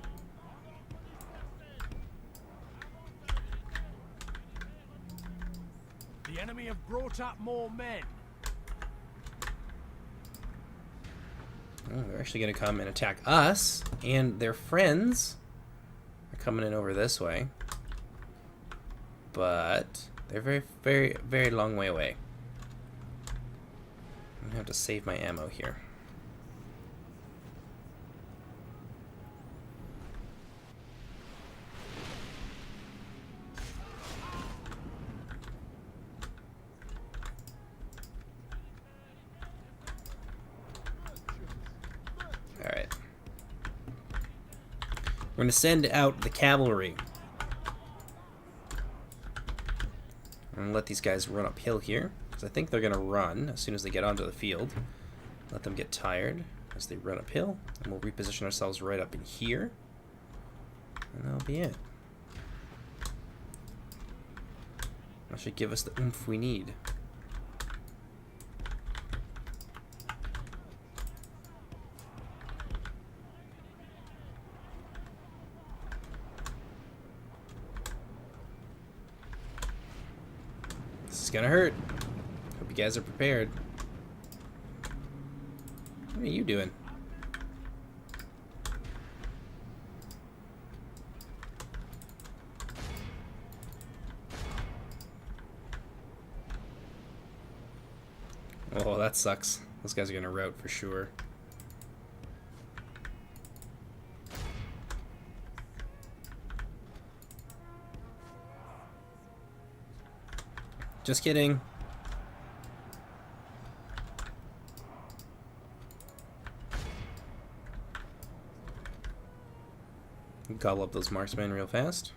S3: The enemy have brought up more men.
S1: Oh, they're actually going to come and attack us, and their friends are coming in over this way. But they're very, very, very long way away. I'm going to have to save my ammo here. Alright. We're going to send out the cavalry. I'm going to let these guys run uphill here, because I think they're going to run as soon as they get onto the field. Let them get tired as they run uphill, and we'll reposition ourselves right up in here. And that'll be it. That should give us the oomph we need. This is gonna hurt. Hope you guys are prepared. What are you doing? Oh, that sucks. Those guys are gonna rout for sure. Just kidding. Gobble up those marksmen real fast.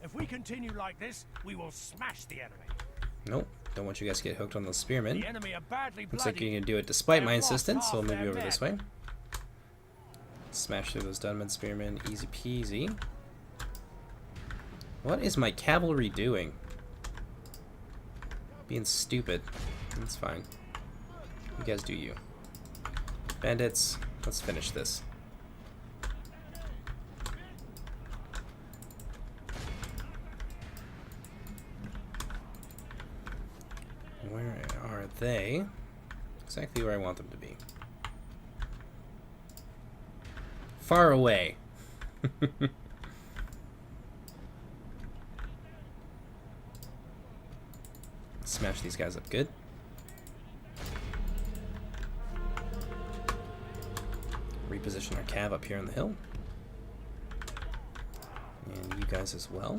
S3: If we continue like this, we will smash the enemy.
S1: Nope. Don't want you guys to get hooked on those spearmen.
S3: The enemy are badly
S1: Looks like
S3: bloodied.
S1: you're gonna do it despite my
S3: They've lost
S1: insistence, so
S3: half
S1: we'll move you
S3: their
S1: over this way. Smash through those Dunman spearmen, easy peasy. What is my cavalry doing? Being stupid. That's fine. You guys do you. Bandits, let's finish this. Where are they? Exactly where I want them to be. Far away. Smash these guys up good. Reposition our cav up here on the hill. And you guys as well.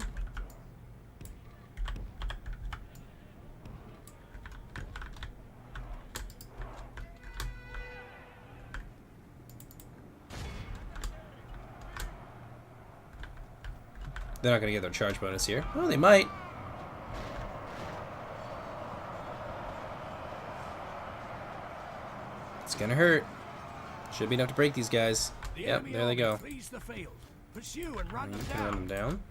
S1: They're not going to get their charge bonus here. Oh, they might. It's going to hurt. Should be enough to break these guys. Yep, there they go.
S3: The field. Pursue and run
S1: And you
S3: them
S1: can run them
S3: down.
S1: down.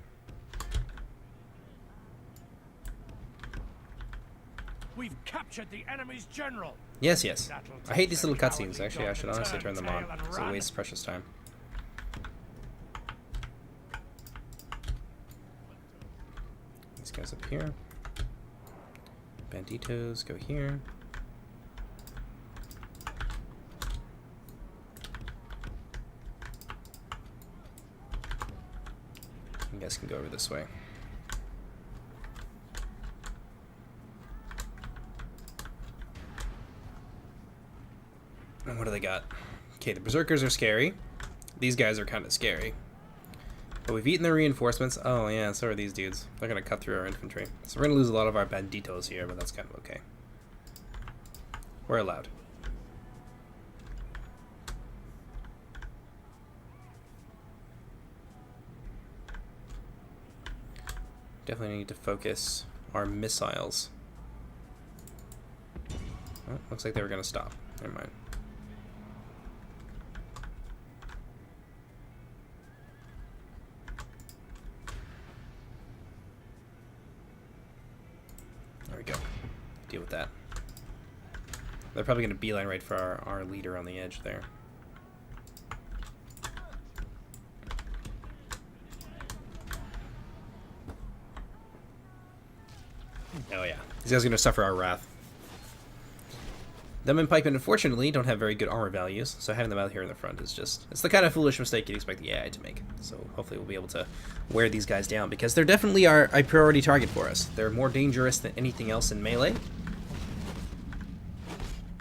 S3: We've captured the enemy's general.
S1: Yes, yes.
S3: That'll
S1: I hate
S3: teach
S1: these
S3: the
S1: little cutscenes.
S3: cowardly
S1: Actually, I
S3: dog
S1: should
S3: to
S1: honestly
S3: turn
S1: turn them on.
S3: tail and
S1: It's a
S3: run.
S1: waste of precious time. These guys up here. Banditos go here. You guys can go over this way. And what do they got? Okay, the Berserkers are scary. These guys are kind of scary. But we've eaten the reinforcements. Oh yeah, so are these dudes. They're going to cut through our infantry. So we're going to lose a lot of our banditos here, but that's kind of okay. We're allowed. Definitely need to focus our missiles. Oh, looks like they were going to stop. Never mind. There we go. Deal with that. They're probably going to beeline right for our leader on the edge there. Oh yeah, these guys are going to suffer our wrath. Them and pikemen, unfortunately, don't have very good armor values, so having them out here in the front is just... It's the kind of foolish mistake you'd expect the AI to make. So hopefully we'll be able to wear these guys down, because they're definitely a priority target for us. They're more dangerous than anything else in melee.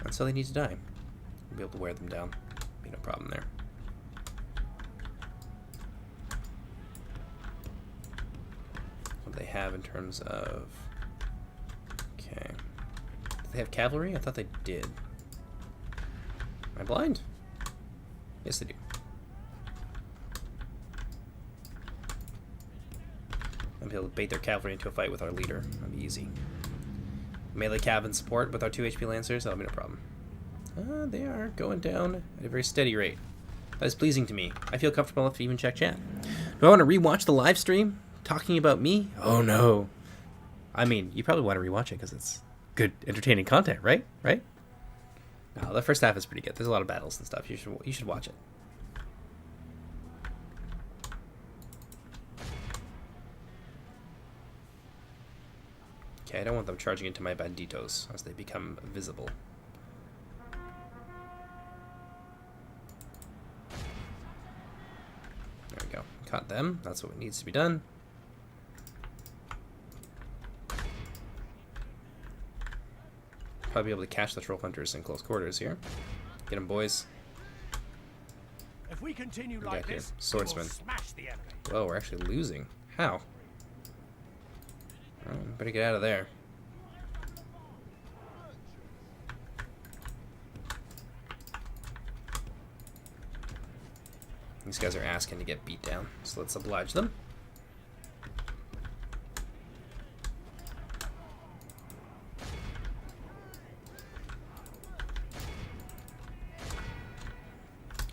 S1: And so they need to die. We'll be able to wear them down. Be no problem there. What do they have in terms of... Okay. Do they have cavalry? I thought they did. Am I blind? Yes, they do. I'll be able to bait their cavalry into a fight with our leader. That'll be easy. Melee cav and support with our 2 HP Lancers. That'll be no problem. They are going down at a very steady rate. That is pleasing to me. I feel comfortable enough to even check chat. Do I want to rewatch the live stream talking about me? Oh no. I mean, you probably want to rewatch it because it's good, entertaining content, right? Right? No, the first half is pretty good. There's a lot of battles and stuff. You should watch it. Okay, I don't want them charging into my banditos as they become visible. There we go. Caught them. That's what needs to be done. Probably be able to catch the troll hunters in close quarters here. Get them, boys.
S3: If we continue
S1: Like
S3: like this,
S1: swordsman.
S3: we will smash the enemy.
S1: Whoa, we're actually losing. How? Oh, better get out of there. These guys are asking to get beat down, so let's oblige them.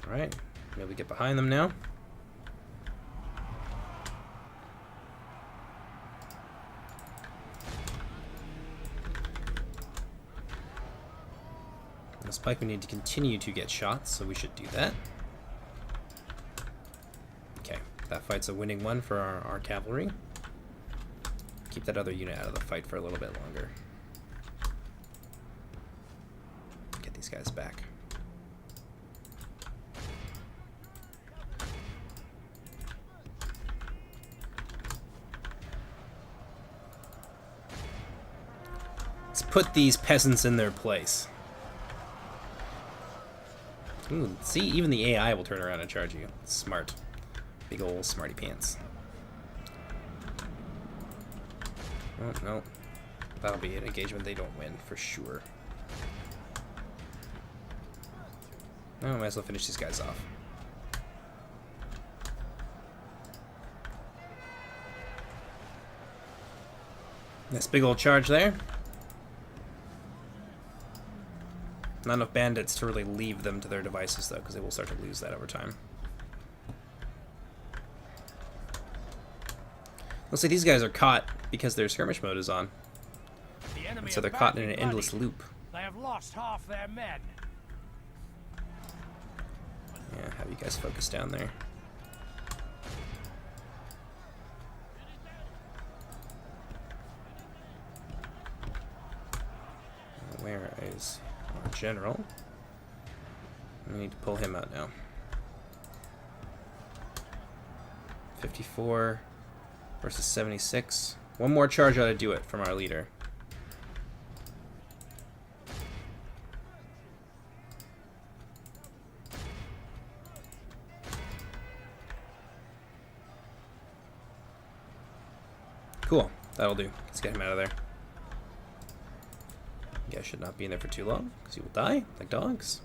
S1: Alright, maybe get behind them now. This pike we need to continue to get shots, so we should do that. Okay, that fight's a winning one for our cavalry. Keep that other unit out of the fight for a little bit longer. Get these guys back. Let's put these peasants in their place. Ooh, see, even the AI will turn around and charge you. It's smart. Big ol' smarty pants. Oh, no. That'll be an engagement they don't win, for sure. Oh, I might as well finish these guys off. Nice big old charge there. Not enough bandits to really leave them to their devices, though, because they will start to lose that over time. Looks like these guys are caught because their skirmish mode is on. And so they're caught in an endless loop.
S3: They have lost half their men.
S1: Yeah, have you guys focus down there. general. We need to pull him out now. 54 versus 76. One more charge ought to do it from our leader. Cool. That'll do. Let's get him out of there. You guys should not be in there for too long, because you will die, like dogs.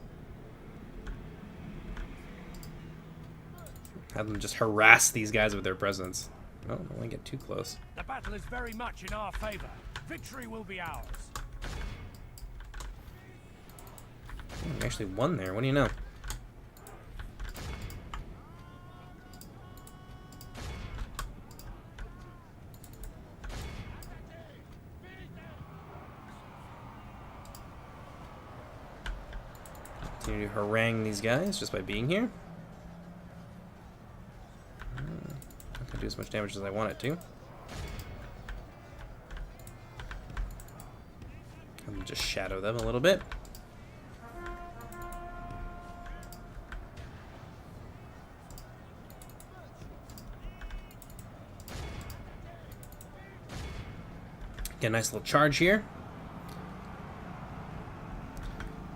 S1: Have them just harass these guys with their presence. Oh, don't want to get too close.
S3: The battle is very much in our favor. Victory will be ours.
S1: We actually won there. What do you know? Continue to harangue these guys just by being here. Not gonna do as much damage as I want it to. I'm gonna just shadow them a little bit. Get a nice little charge here.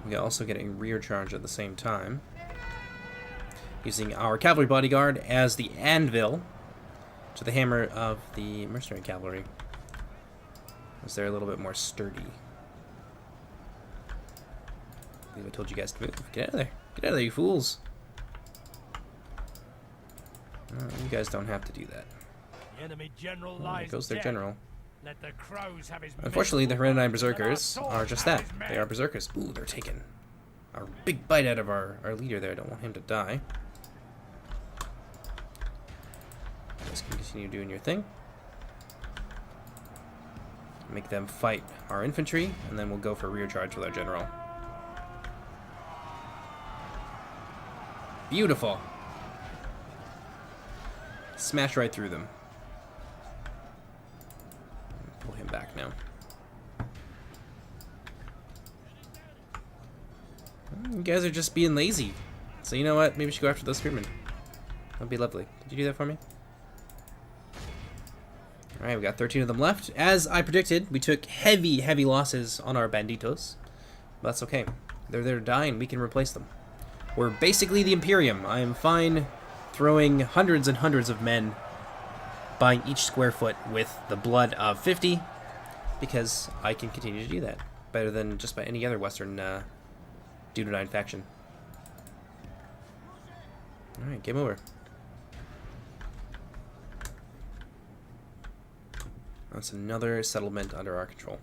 S1: We can also get a rear charge at the same time. Using our cavalry bodyguard as the anvil to the hammer of the mercenary cavalry. As they're a little bit more sturdy. I believe I told you guys to move. Get out of there. Get out of there, you fools. You guys don't have to do that.
S3: The enemy general
S1: There
S3: lies
S1: goes their
S3: dead.
S1: general.
S3: Let the crows have his
S1: Unfortunately, the
S3: miserable
S1: Hereditary
S3: run, and our
S1: Berserkers
S3: swords
S1: are just
S3: have
S1: that.
S3: his
S1: They
S3: men.
S1: are Berserkers. Ooh, they're taking a big bite out of our leader there. I don't want him to die. You guys can continue doing your thing. Make them fight our infantry, and then we'll go for rear charge with our general. Beautiful. Smash right through them. Pull him back now. You guys are just being lazy. So you know what? Maybe we should go after those spearmen. That'd be lovely. Did you do that for me? Alright, we got 13 of them left. As I predicted, we took heavy, heavy losses on our banditos. But that's okay. They're there to die and we can replace them. We're basically the Imperium. I am fine throwing hundreds and hundreds of men, buying each square foot with the blood of 50, because I can continue to do that. Better than just about any other Western Dunedain faction. Alright, game over. That's another settlement under our control.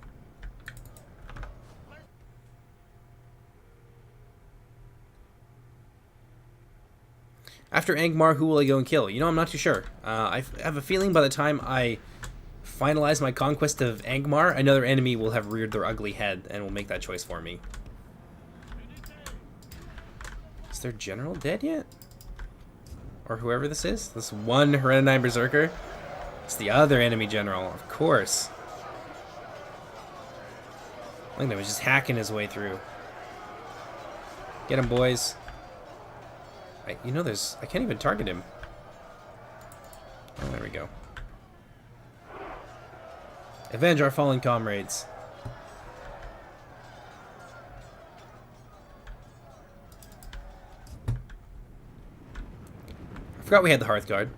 S1: After Angmar, who will I go and kill? You know, I'm not too sure. I have a feeling by the time I finalize my conquest of Angmar, another enemy will have reared their ugly head and will make that choice for me. Is their general dead yet? Or whoever this is? This one Hereditary Berserker? It's the other enemy general, of course. Look at him, he's just hacking his way through. Get him, boys. You know, I can't even target him. Oh, there we go. Avenge our fallen comrades. I forgot we had the Hearthguard.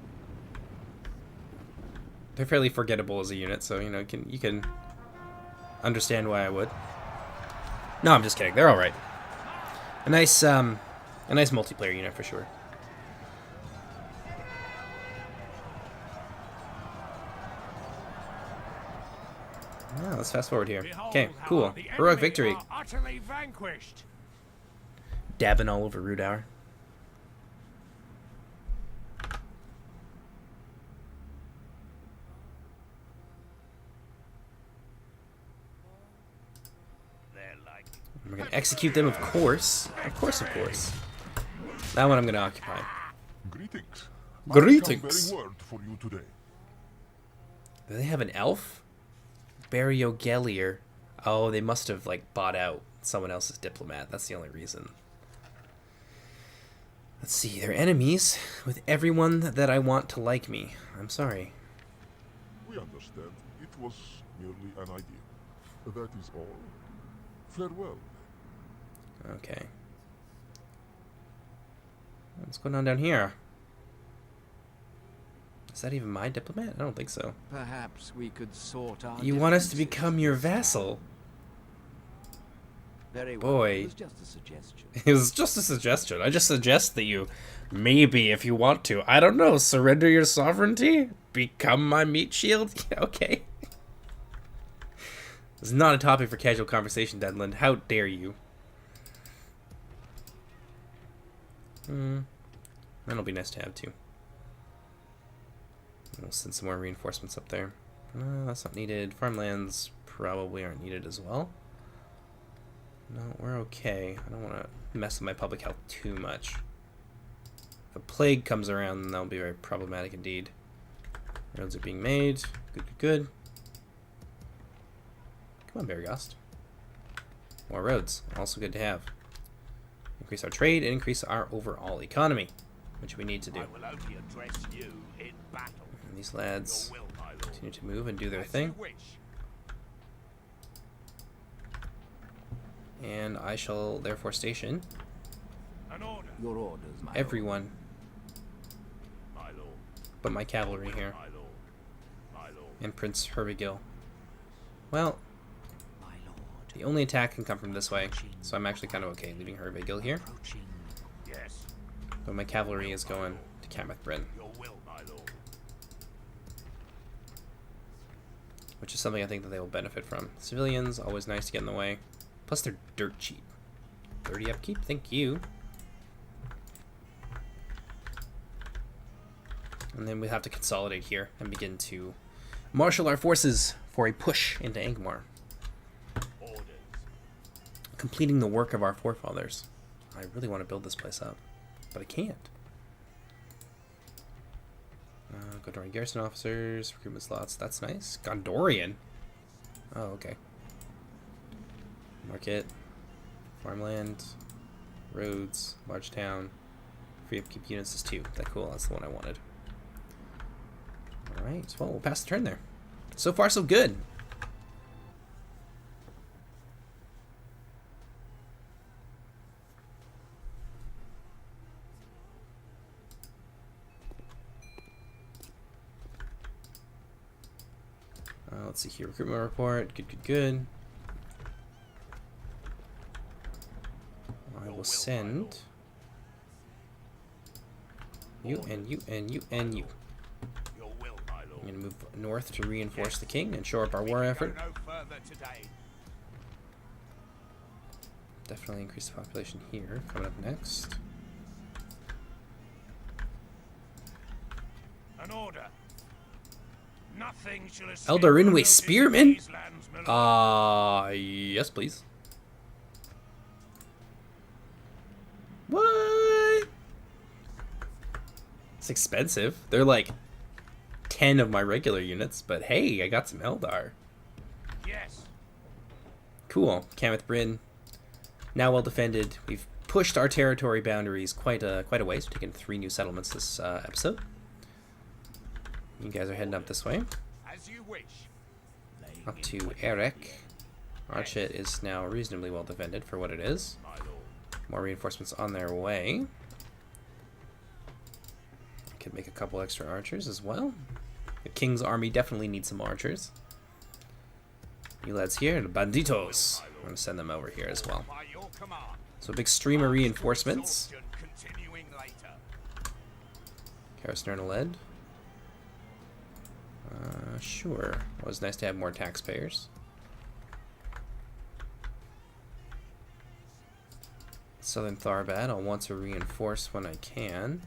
S1: They're fairly forgettable as a unit, so you know you can understand why I would. No, I'm just kidding. They're all right. A nice multiplayer unit for sure. Yeah, let's fast forward here. Okay, cool. Heroic victory.
S3: Utterly vanquished.
S1: Dabbing all over Rudour. We're going to execute them, of course. Of course, of course. That one I'm going to occupy.
S4: Greetings.
S1: Greetings.
S4: Very word for you today.
S1: Do they have an elf? Barriogelier. Oh, they must have, like, bought out someone else's diplomat. That's the only reason. Let's see. They're enemies with everyone that I want to like me. I'm sorry.
S4: We understand. It was merely an idea. That is all. Farewell.
S1: Okay. What's going on down here? Is that even my diplomat? I don't think so.
S2: Perhaps we could sort our
S1: You want us to
S2: differences
S1: become your
S2: this time.
S1: vassal?
S2: Very well.
S1: Boy.
S2: It was just a suggestion.
S1: It was just a suggestion. I just suggest that you, maybe if you want to, I don't know, surrender your sovereignty? Become my meat shield? Yeah, okay. This is not a topic for casual conversation, Deadland. How dare you? That'll be nice to have, too. We'll send some more reinforcements up there. That's not needed. Farmlands probably aren't needed as well. No, we're okay. I don't want to mess with my public health too much. If a plague comes around, then that'll be very problematic indeed. Roads are being made. Good, good, good. Come on, Bergost. More roads. Also good to have. Increase our trade and increase our overall economy, which we need to do.
S3: I will only address you in battle.
S1: And these lads
S3: Your will, my lord.
S1: continue to move and do their
S3: As
S1: thing.
S3: you wish.
S1: And I shall therefore station
S3: An order,
S2: Your orders, my
S1: everyone
S3: my lord.
S1: but my cavalry here
S3: My lord. My lord.
S1: and Prince Herbigill. Well,
S2: lord. My lord.
S1: the only attack can come from this way, so I'm actually kind of okay leaving Herbigill here.
S2: Approaching.
S3: Yes.
S1: But my cavalry is going to Cameth Bryn,
S3: Your will, my lord.
S1: which is something I think that they will benefit from. Civilians, always nice to get in the way. Plus they're dirt cheap. 30 upkeep, thank you. And then we have to consolidate here and begin to marshal our forces for a push into Angmar.
S3: Orders.
S1: Completing the work of our forefathers. I really want to build this place up, but I can't. Go to our garrison officers, recruitment slots, that's nice. Gondorian? Oh, okay. Market, farmland, roads, large town, free upkeep units is 2. That cool, that's the one I wanted. Alright, well, we'll pass the turn there. So far, so good. Let's see here, recruitment report, good, good, good. I will send you and you and you and you.
S3: Your will, my lord.
S1: I'm going to move north to reinforce the king and shore up our war effort.
S3: Go no further today.
S1: Definitely increase the population here. Coming up next.
S3: An order. Nothing shall escape
S1: Elder
S3: your
S1: Inway
S3: notice in
S1: Spearman?
S3: these lands, my lord.
S1: Yes, please. What? It's expensive. They're like 10 of my regular units, but hey, I got some Eldar.
S3: Yes.
S1: Cool. Cameth Bryn, now well defended. We've pushed our territory boundaries quite a ways. We've taken 3 new settlements this episode. You guys are heading up this way,
S3: As you wish.
S1: up to Eric. Archet is now reasonably well defended for what it is.
S3: My lord.
S1: More reinforcements on their way. Could make a couple extra archers as well. The king's army definitely needs some archers. You lads here, the banditos. I'm going to send them over here as well.
S3: By your command.
S1: So a big stream of reinforcements.
S3: Exhaustion continuing later.
S1: Karasnerna led. Sure. It was nice to have more taxpayers. Southern Tharbad, I'll want to reinforce when I can.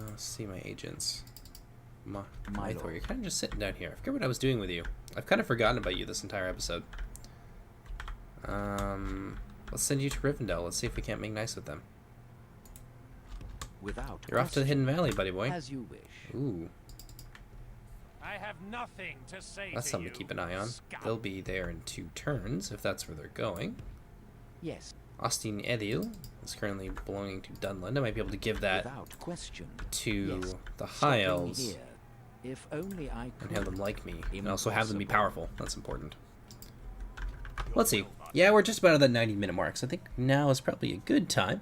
S1: Let's see my agents. Mythor, you're kind of just sitting down here. I forget what I was doing with you. I've kind of forgotten about you this entire episode. Let's send you to Rivendell. Let's see if we can't make nice with them.
S2: Without
S1: You're off to the
S2: question.
S1: Hidden Valley, buddy boy.
S2: As you wish.
S1: Ooh.
S3: I have nothing to say
S1: That's
S3: to
S1: something
S3: you,
S1: to keep an eye on.
S3: scum.
S1: They'll be there in 2 turns, if that's where they're going.
S2: Yes,
S1: Austin Edil is currently belonging to Dunland. I might be able to give that
S2: without question.
S1: to
S2: Yes.
S1: the High
S2: Stopping
S1: Elves
S2: here. If only I could.
S1: and have them like me. And also have them be
S2: Impossible.
S1: powerful. That's important. Let's see. Yeah, we're just about at that 90-minute mark, so I think now is probably a good time.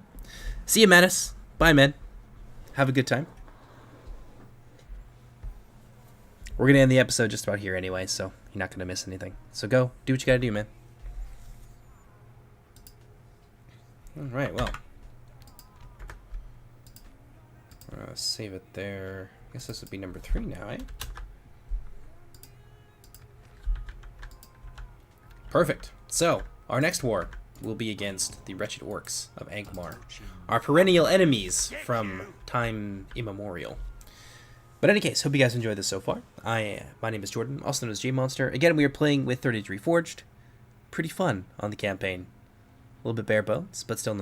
S1: See you, Manus. Bye, men. Have a good time. We're going to end the episode just about here anyway, so you're not going to miss anything. So go. Do what you got to do, man. Alright, well. Save it there. I guess this would be number 3 now, eh? Perfect. So, our next war will be against the wretched orcs of Angmar, our perennial enemies from time immemorial. But in any case, hope you guys enjoyed this so far. My name is Jordan, also known as JMonster. Again, we are playing with 30 Reforged. Pretty fun on the campaign. A little bit bare bones, but still